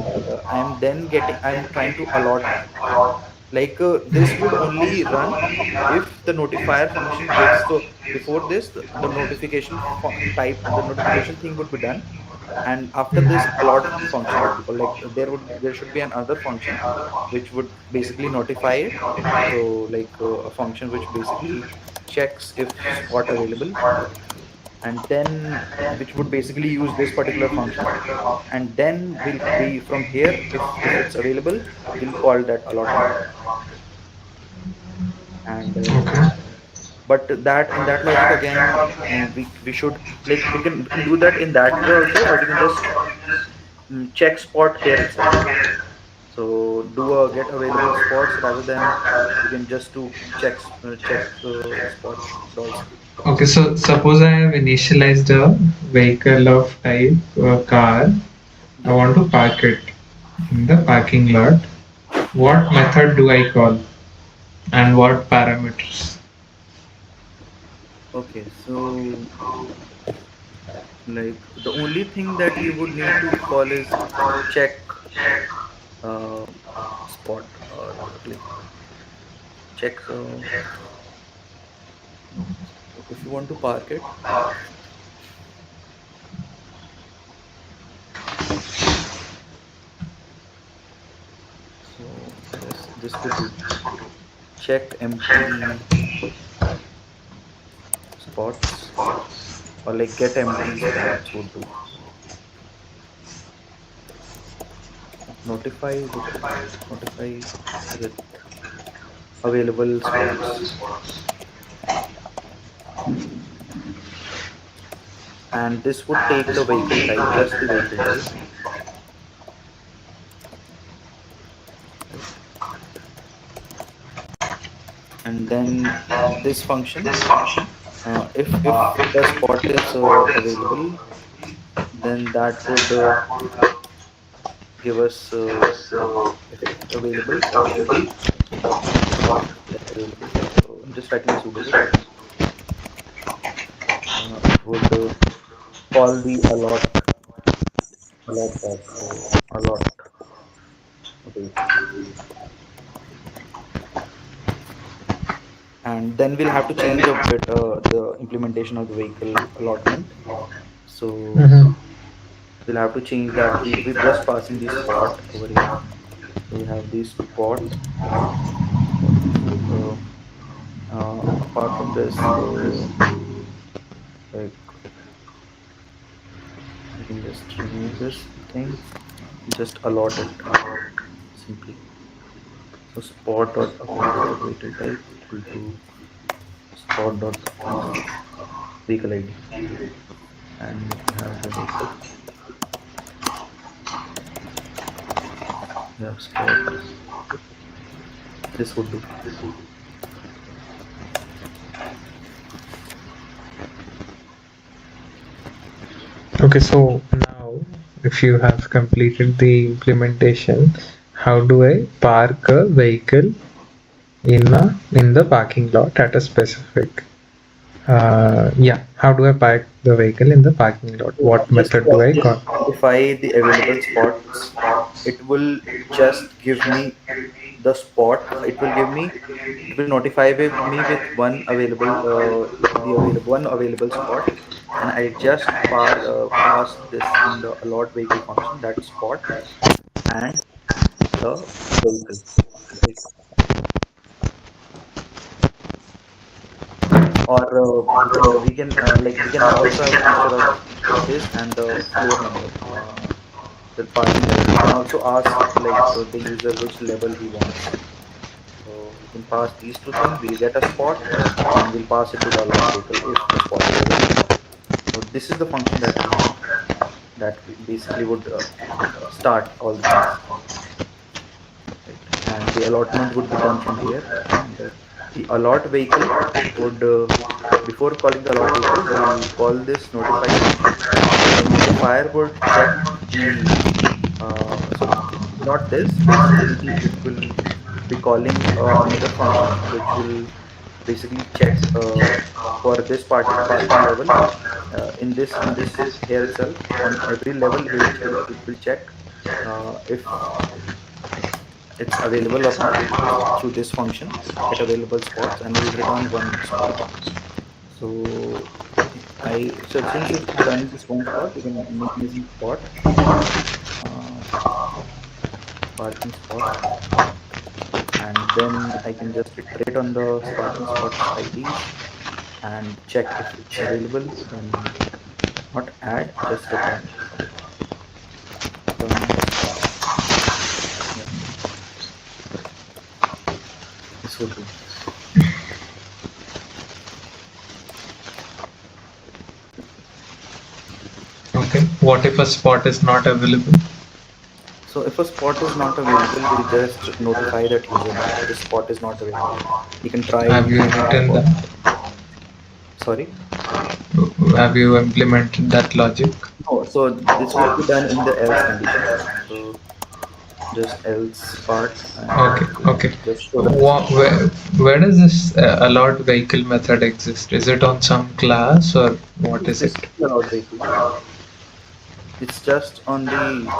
I'm trying to allot that. Like this would only run if the notifier function gives. So before this, the notification the notification thing would be done, and after this allot function would be called. Like there should be another function which would basically notify it. So like a function which basically checks if spot available, and then which would basically use this particular function, and then will be from here, if it's available, we'll call that allotment. And Okay. but that in that logic again, we should like we can do that in that way also, or we can just check spot here itself. So do a get available spots rather than we can just do check spot also. Okay, so suppose I have initialized a vehicle of type car. I Yeah. want to park it in the parking lot. What method do I call? And what parameters? Okay, so like the only thing that you would need to call is check uh, spot, or like check no, if you want to park it, so yes, this would do. Check empty spots, or like get empty spots would do. Notify with notify with available spots, and this would take the vehicle type, just the vehicle type, right? And then this function, if the spot is available, then that would give us like if it's available, spot is available. So I'm just writing a pseudocode. It would call the allot tag. So allot available, and then we'll have to change a bit the implementation of the vehicle allotment. So Mm-hmm. we'll have to change that. We're just passing the spot over here. So we have the spot, spot. Apart from this, like I can just remove this thing, just allot it simply. So spot dot available dot vehicle type equal to spot dot vehicle ID, and if you have the vehicle, you have spot. This would do. Okay, so now if you have completed the implementation, how do I park a vehicle in the parking lot at a specific yeah, how do I park the vehicle in the parking lot? So What method do I just call? notify the available spots. It will just give me the spot. It will notify me with one available, the available one available spot, and I just pass this in the allot vehicle function, that spot and the vehicle. Right? Or we can also have a feature of this, and the floor number, the parking level. We can also ask like the user which level he wants. So we can pass these two things. We'll get a spot, and we'll pass it to the allot vehicle if the spot is available. So this is the function that we have, that we basically would start all the things, right? And the allotment would be done from here, and the allot vehicle would before calling the allot vehicle, we'll call this notify function. The notifier would check the so not this, basically it will be calling another function which will basically check for this parking level, in this here itself, on every level it will check if it's available or not through this function, get available spots, and we'll return one spot. So so since it's returning this one spot, we can name this spot, uh, parking spot, and then I can just iterate on the parking spots IDs and check if it's available. Then not add, just return the spot. Yeah, this would do. Okay, what if a spot is not available? So if a spot is not available, we'll just notify that user that this spot is not available. You can try Have you using written spot. that? Sorry. Have you implemented that logic? No, so this would be done in the else condition. So just else part, and Okay, okay. just show the message. Where does this allowed vehicle method exist? Is it on some class or what is This it? is the allowed vehicle. It's just on the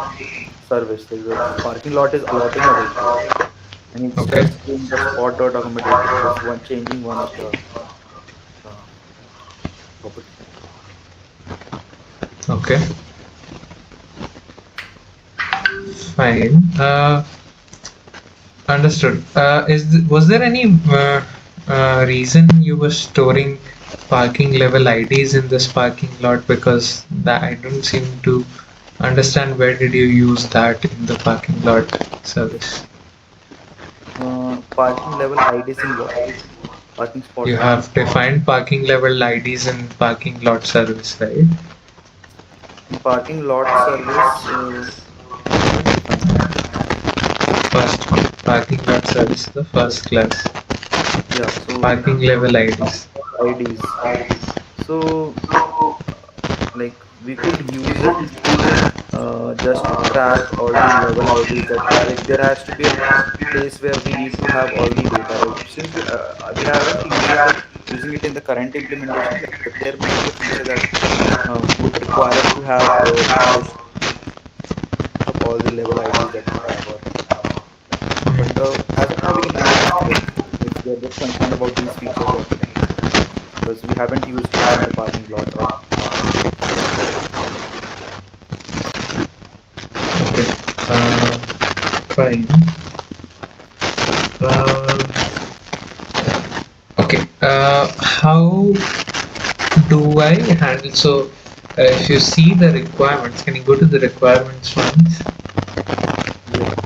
service. Like the parking lot is allotting a vehicle, and it's Okay, just doing the spot dot accommodated, just one changing one of the uh, property. okay, fine. Understood. Was there any reason you were storing parking level IDs in this parking lot? Because that I don't seem to understand where did you use that in the parking lot service? Parking level IDs in what? Parking spot. You have defined parking level IDs in parking lot service, right? In parking lot service, we haven't defined that. First one, parking lot service, the first class. Yeah, so in Parking level IDs. IDs, so like we could use it just to track all the level IDs that like there has to be a place where we need to have all the data, right? Since we haven't using it in the current implementation, but there may be a future that would require us to have just of all the level IDs that we have, or but as of now we can use it if we are just concerned about these features that we need, because we haven't used it in the parking lot or Okay. Fine. Uh, okay. How do I handle? So, if you see the requirements, can you go to the requirements ones? yes.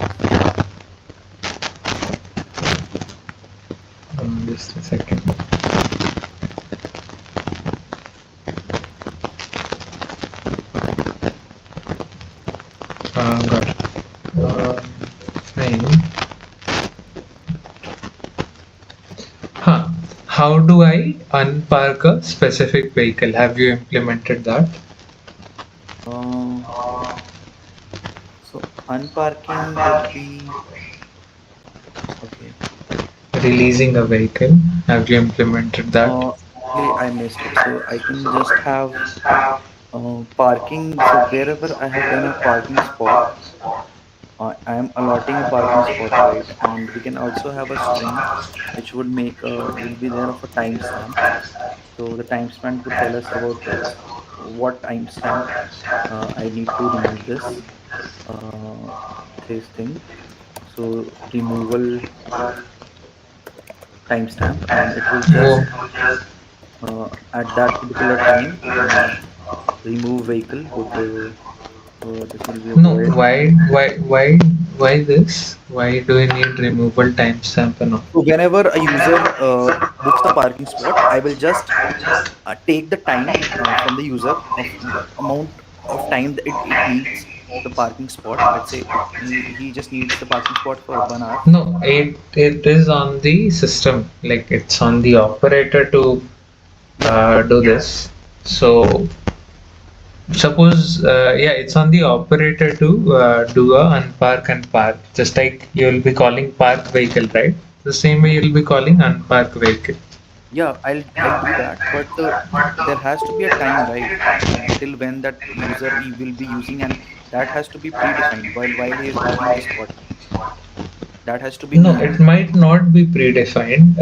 Just a second. Got it. Fine. Huh. How do I unpark a specific vehicle? Have you implemented that? Uh, so unparking would be okay. Releasing a vehicle. Have you implemented that? Actually, I missed it. So I can just have parking. So wherever I have done a parking spot, I am allotting a parking spot, right? And we can also have a string which would make will be there of a timestamp. So the timestamp would tell us about what timestamp I need to remove this thing. So removal timestamp, and it will Whoa. just at that particular time remove vehicle would this will be a No, void. why this? Why do you need removal timestamp and all? So whenever a user books a parking spot, I will just take the time from the user of the amount of time that it needs the parking spot. Let's say he just needs the parking spot for 1 hour. No, it is on the system. Like it's on the operator to Yeah, do this. So suppose, yeah, it's on the operator to do a unpark and park. Just like you'll be calling park vehicle, right? The same way you'll be calling unpark vehicle. yeah, I'll do that, but there has to be a time, right? Till when that user he will be using, and that has to be predefined while he is booking the spot. That has to be No, known. it might not be predefined.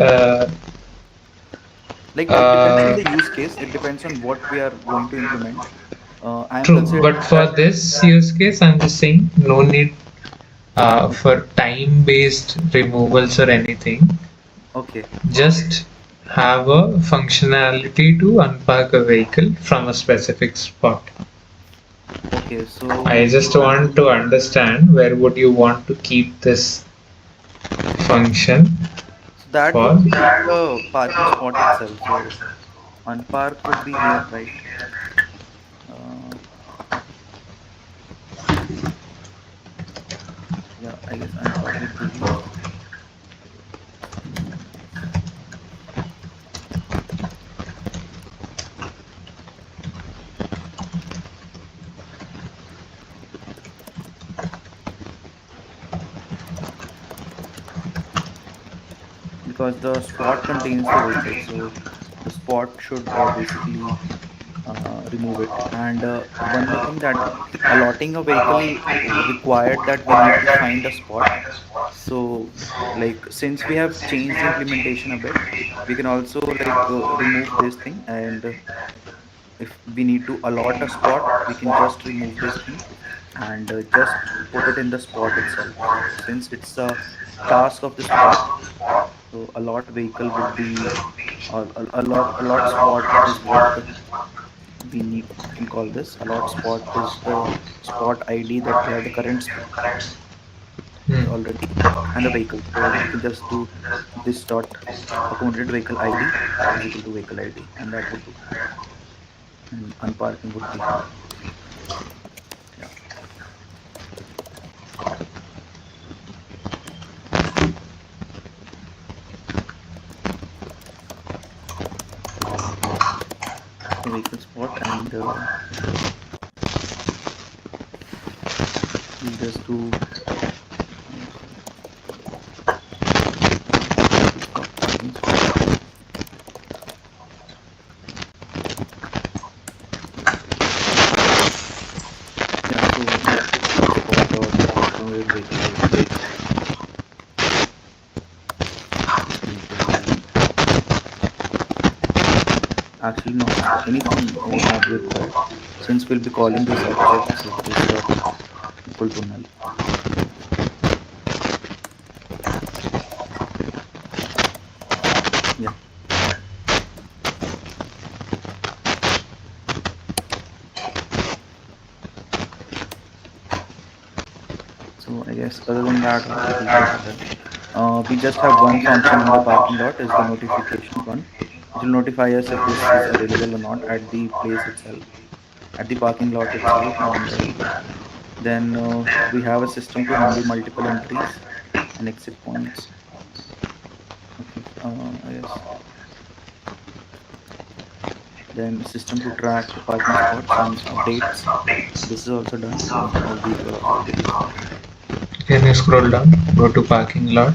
Like it depends on Uh, the use case. It depends on what we are going to implement. I am True, considering but that. for this use case, I'm just saying no need for time-based removals or anything. Okay, Just have a functionality to unpark a vehicle from a specific spot. okay. I So just want to understand where would you want to keep this function that for? would be in the parking spot itself. So unpark would be here, right? Uh, yeah, I guess unpark would be here. because the spot contains the vehicle, so the spot should basically remove it. And one more thing, that allotting a vehicle required that we need to find a spot. So like since we have changed the implementation a bit, we can also like remove this thing. And if we need to allot a spot, we can just remove this thing and just put it in the spot itself. So since it's a task of the spot, so allot vehicle would be, or allot spot is what we need, we can call this. Allot spot is the spot ID that we have the current spot Hmm. already, and the vehicle. So we can just do this dot accommodated vehicle ID is equal to vehicle ID, and that would do. And unparking would be, yeah. The vehicle spot, and we'll just do sorry, vehicle spot, parking spot. Yeah, so yeah, vehicle spot dot accommodated vehicle ID, and actually no, anything would not be required since we'll be calling this object. So this dot equal to null. Yeah. So I guess other than that, all is just done. We just have one function in the parking lot, is the notification one. It will notify us if this is available or not at the place itself, at the parking lot itself. And then we have a system to handle multiple entries and exit points. Okay, I guess. Then system to track the parking spots and updates. This is also done. So all these were already done. Can you scroll down? Go to parking lot.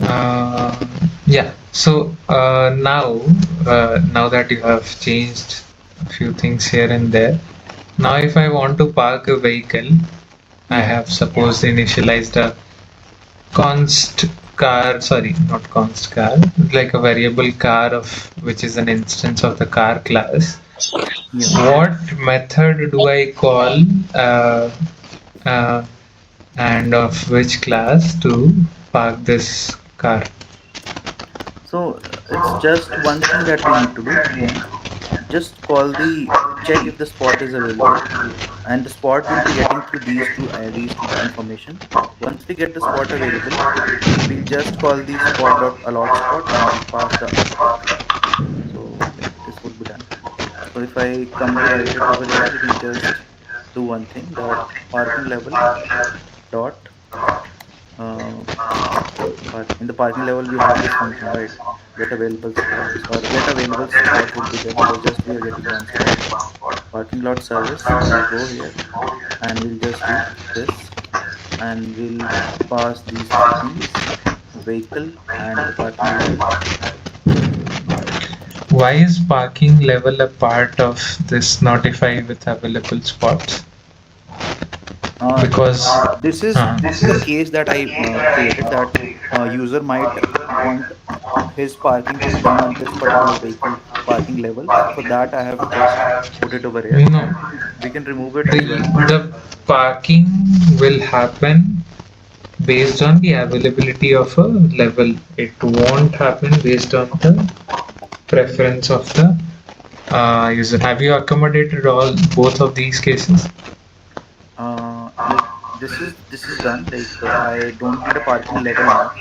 Uh, yeah. So now that you have changed a few things here and there, now if I want to park a vehicle, I Yeah. have suppose initialized a const car, sorry, not const car, like a variable car of which is an instance of the car class. Yeah. What method do I call uh, and of which class to park this car? So it's just one thing that we need to do. Just call the check if the spot is available, and the spot will be getting through these two information. Once we get the spot available, we'll just call the spot dot allot spot, and we'll pass the object. So like this would be done. So if I come to write it over here, we can just do one thing, that parking level dot uh, in the parking level we have this function, right? Get available spots, or get available spot would be there because just we are getting one spot. Parking lot service, we'll go here and we'll just do this, and we'll pass these three things: vehicle and the parking level. Why is parking level a part of this notify with available spots? uh, Because this is the case that I created, that user might want his parking to be done on this particular vehicle parking level. So for that I have just put it over here. you know We can remove it the as well. the parking will happen based on the availability of a level. It won't happen based on the preference of the user. Have you accommodated all both of these cases? Like this is done. Like I don't need a parking level now.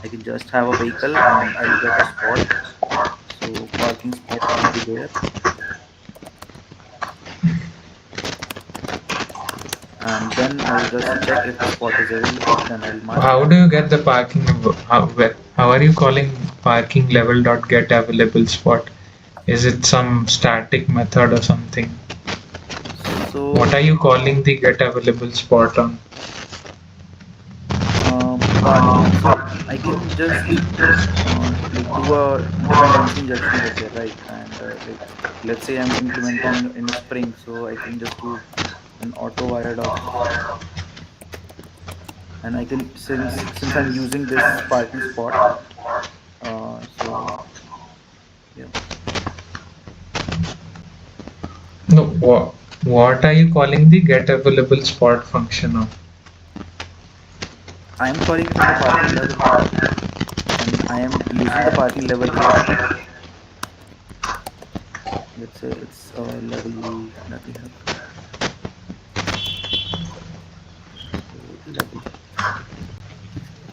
I can just have a vehicle and I'll get a spot. So parking spot will be there, and then I'll just check if the spot is available. Then I'll mark it. How do you get the parking? How are you calling parking level dot get available spot? Is it some static method or something? What So are you calling the get available spot on? parking, so I can just like do a dependency injection over here, right? And like let's say I'm implementing in a Spring, so I can just do an auto wired of, and I can, since I'm using this parking spot, so yeah, No, what are you calling the get available spot function of? I am calling it on the parking level, and I am using the parking level here. Let's say it's a level that we have. So level,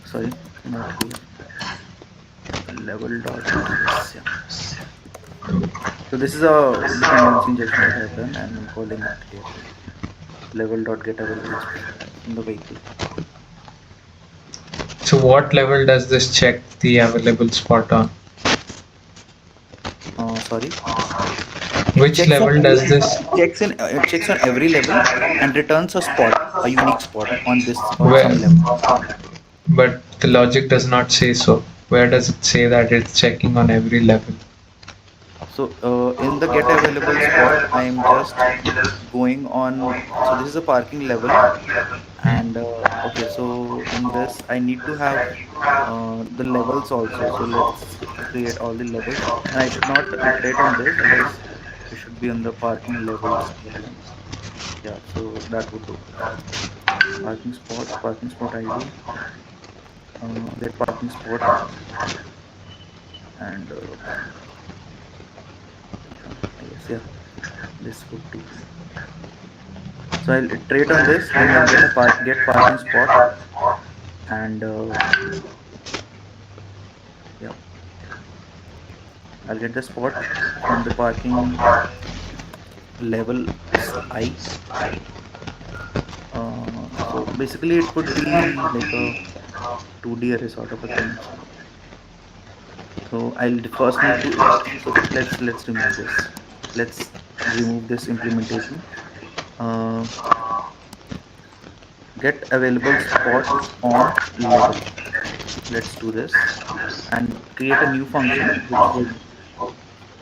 sorry, not here. Level dot, yes, yeah. So this is a dependency injection that I've done, and I'm calling it here level dot get available spot from the vehicle. So what level does this check the available spot on? Sorry, it Which checks on level does this? it checks on every level and returns a spot, a unique spot on this, on some Where, level. but the logic does not say so. Where does it say that it's checking on every level? So in the get available spot, I am just going on. So this is a parking level, and Hmm. okay, so in this I need to have the levels also. So let's create all the levels, and I should not iterate on this, else it should be on the parking levels level. Yeah, so that would do. Parking spot ID, get parking spot, and yeah, I guess, yeah, this would do. So I'll iterate on this, then I'll get a get parking spot, and yeah, I'll get the spot from the parking level I. So basically, it would be like a 2D array sort of a thing. So I'll first need to. So let's remove this. Let's remove this implementation. Uh, get available spot on level. Let's do this and create a new function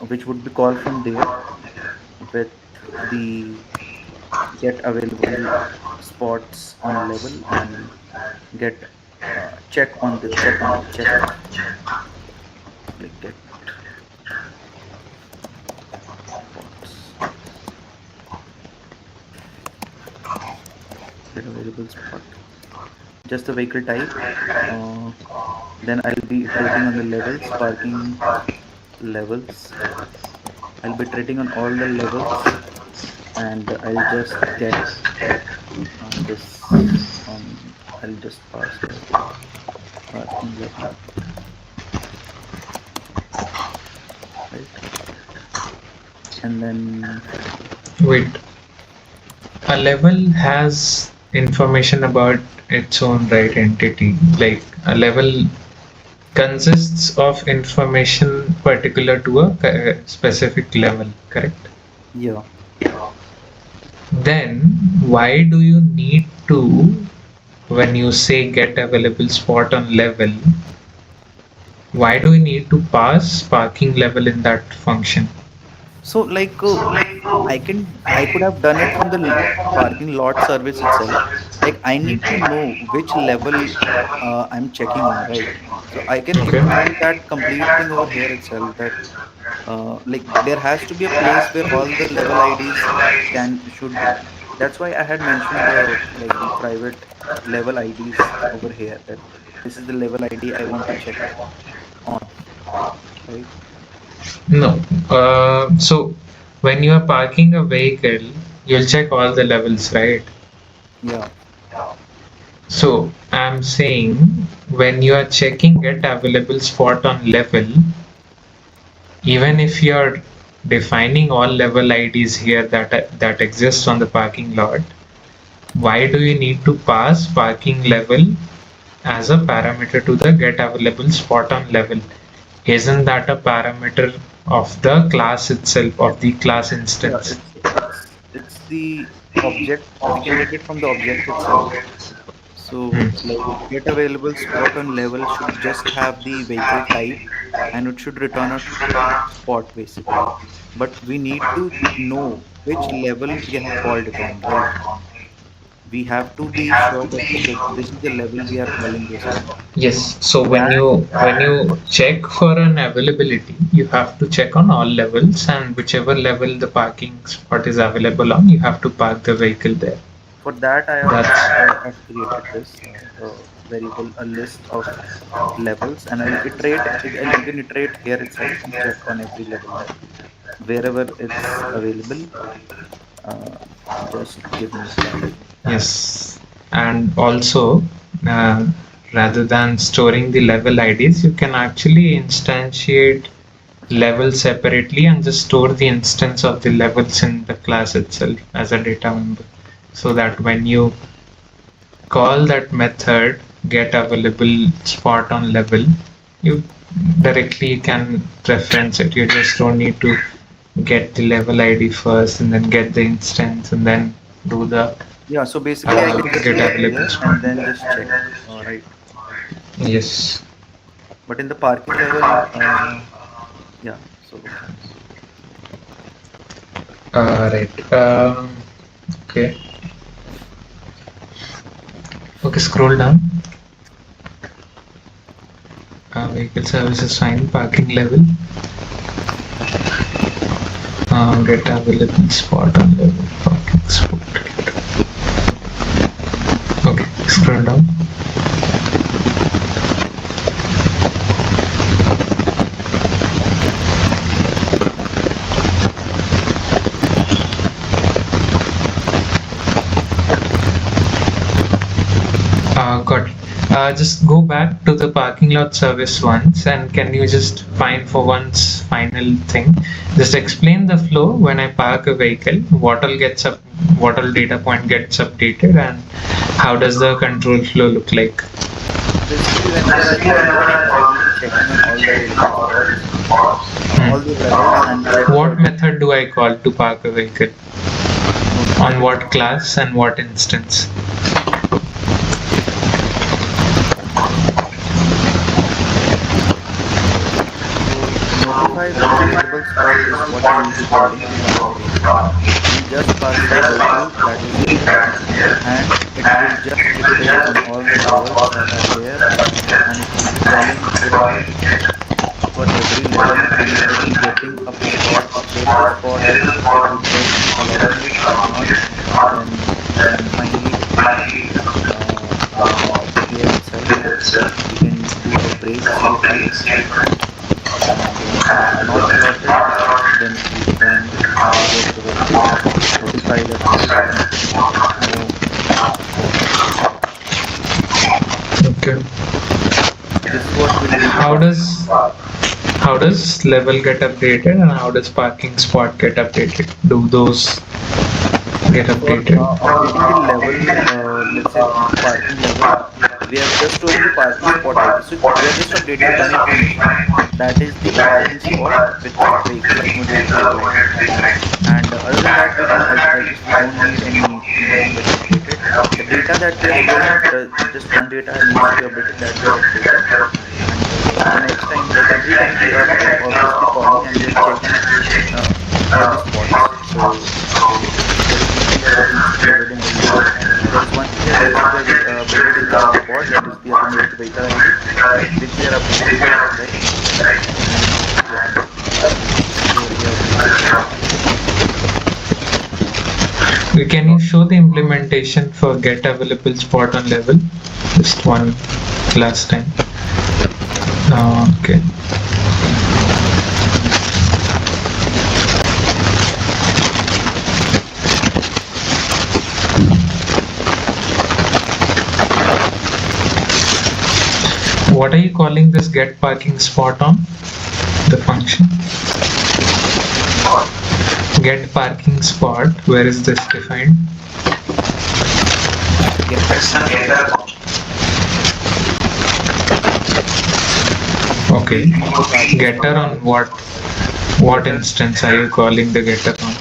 which would be called from there with the get available spots on level and get check like get spots, get available spot, just the vehicle type. uh, then I'll be iterating on the levels, parking levels. I'll be iterating on all the levels, and I'll just get this on. I'll just pass here parking level, right? And then Wait, a level has information about its own right entity. Like a level consists of information particular to a specific level, correct? yeah. Then why do you need to, when you say get available spot on level, why do we need to pass parking level in that function? So like I could have done it from the parking lot service itself. Like I need to know which level I'm checking on, right? So I can Okay. implement that complete thing over here itself. That like there has to be a place where all the level IDs should be. That's why I had mentioned the like the private level IDs over here. That this is the level ID I want to check on, right? No. So when you are parking a vehicle, you'll check all the levels, right? Yeah. So I'm saying when you are checking get available spot on level, even if you're defining all level IDs here that exists on the parking lot, why do you need to pass parking level as a parameter to the get available spot on level? Isn't that a parameter of the class itself, of the class Yeah, instance? it's the object. We can get it from the object itself. So, Hmm. like, get available spot on level should just have the vehicle type, and it should return a spot basically. But we need to know which level we have called it on, right? We have to be sure that this is the level we are calling this on. Yes, so That when you check for an availability, you have to check on all levels, and whichever level the parking spot is available on, you have to park the vehicle there. for that I've created this variable, a list of levels, and I'll even iterate here itself and check on every level that wherever it's available. Uh, just give me a sec. Yes, and also uh, rather than storing the level IDs, you can actually instantiate levels separately and just store the instance of the levels in the class itself as a data member, so that when you call that method get available spot on level, you directly can reference it. You just don't need to get the level ID first and then get the instance and then do the Yeah, so basically I can just get check available here spot. and then just check. All right. Yes. But in the parking level, yeah. So Right. Okay. Okay. Scroll down. Vehicle services fine. Parking level. Get available spot on level. Parking spot. Okay. Scroll down. Got it. Just go back to the parking lot service once, and can you just find for once final thing? Just explain the flow when I park a vehicle. What all data point gets updated, and how does the control flow look like? so basically, whenever I call the method, I will be checking on all the available spots, all the levels, and check for What method do I call to park a vehicle? On notify. what class and what instance? So notify the available spot is what we will be calling in our variable. We'll just pass the vehicle that is there, and it will just iterate on all the levels that are there, and it will be calling it for every level, and if it is getting a spot, updates a spot, it will just be allowing it. If not, then finally it will be here itself. We can do a break safely, and if not allotted, then we can revert the vehicle, notify that there is no spot. Okay. So this is what we'll do. How does level get updated and how does parking spot get updated? Do those get So for updated? updating the level, let's say the parking level, we are just storing the parking spot ID. So we are just updating one information. That is the parking spot with vehicle accommodated vehicle ID. And other than that, I guess we don't need anything very updated. The data that we are storing, just one data needs to be updated, that we are updating. And the next time, like every time, we are obviously calling and we are checking all the spots. So there is nothing that needs to be added in the loop. There is one thing that needs to be updated in the spot, that is the accumulated vehicle ID, which we are updating, right? And yeah, here we are updating that. Can you show the implementation for get available spot on level? Just one last time. Okay. What are you calling this get parking spot on? The function? Get parking spot. Where is this defined? Getter spot. Okay. Based on the parking Getter spot, on what? What getter, instance are you calling the getter on?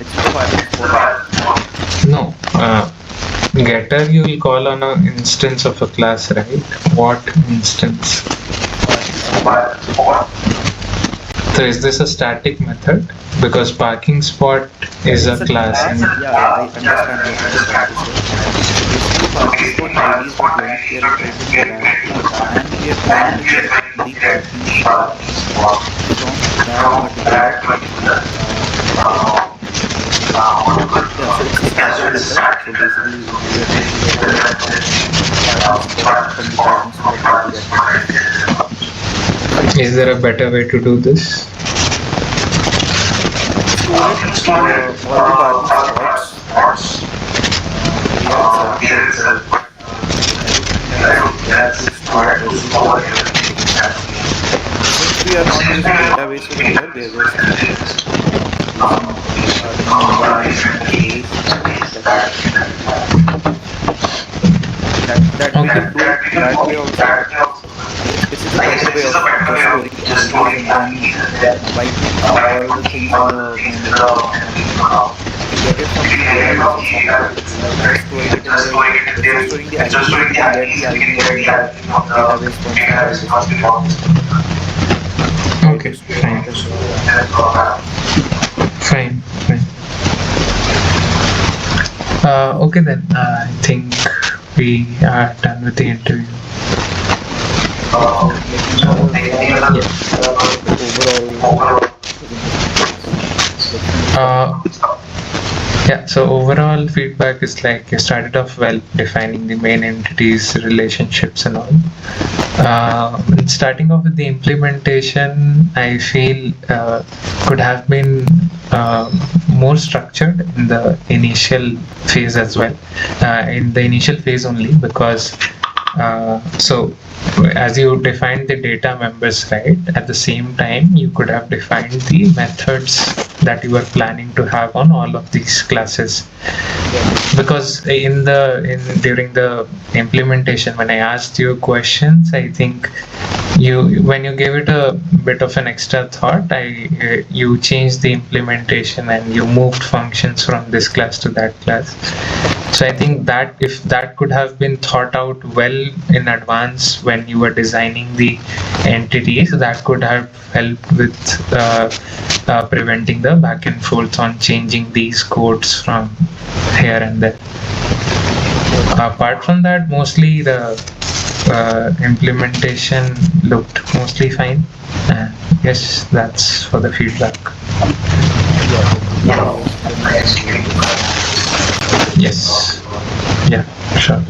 it's in the parking spot. No. Getter you will call on an instance of a class, right? What instance? parking spot. So is this a static method? Because parking spot is a It's a class class. and Yeah, I understand what you're trying to say. So basically, parking spot ID is the length we are iterating in that, and we are trying to get the parking spot from that particular. Uh, yeah, so it's a static method. So basically, we are trying to get the parking spot from the parking spot ID that we have. is there a better way to do this? Store it. All the parking spots. We are itself, everything that's required to store everything. Since we are not using database over here, we are just using our memory space that we can do that way also. I guess this is a better way of just storing the IDs and then wiping all the things in the memory to get it from the databases. Just storing it in just storing the ID, and we can get the ID from the database once we write the script. Try Okay, to store fine. it as well. Fine, fine. Okay then, I think we are done with the interview. Yeah, so let me know the overall presentation, like from the start. Uh, Yeah, so overall feedback is like you started off well defining the main entities, relationships, and all. Starting off with the implementation, I feel could have been more structured in the initial phase as well, in the initial phase only, because so as you defined the data members, right, at the same time you could have defined the methods that you were planning to have on all of these classes. Because during the implementation, when I asked you questions, I think when you gave it a bit of an extra thought, you changed the implementation and you moved functions from this class to that class. So I think that if that could have been thought out well in advance when you were designing the entities, that could have helped with preventing the back and forth on changing these codes from here and there. Apart from that, mostly the implementation looked mostly fine. Yes, that's for the feedback. Yeah, hopefully I guess the next interview will be fine. Yes. Yeah, sure.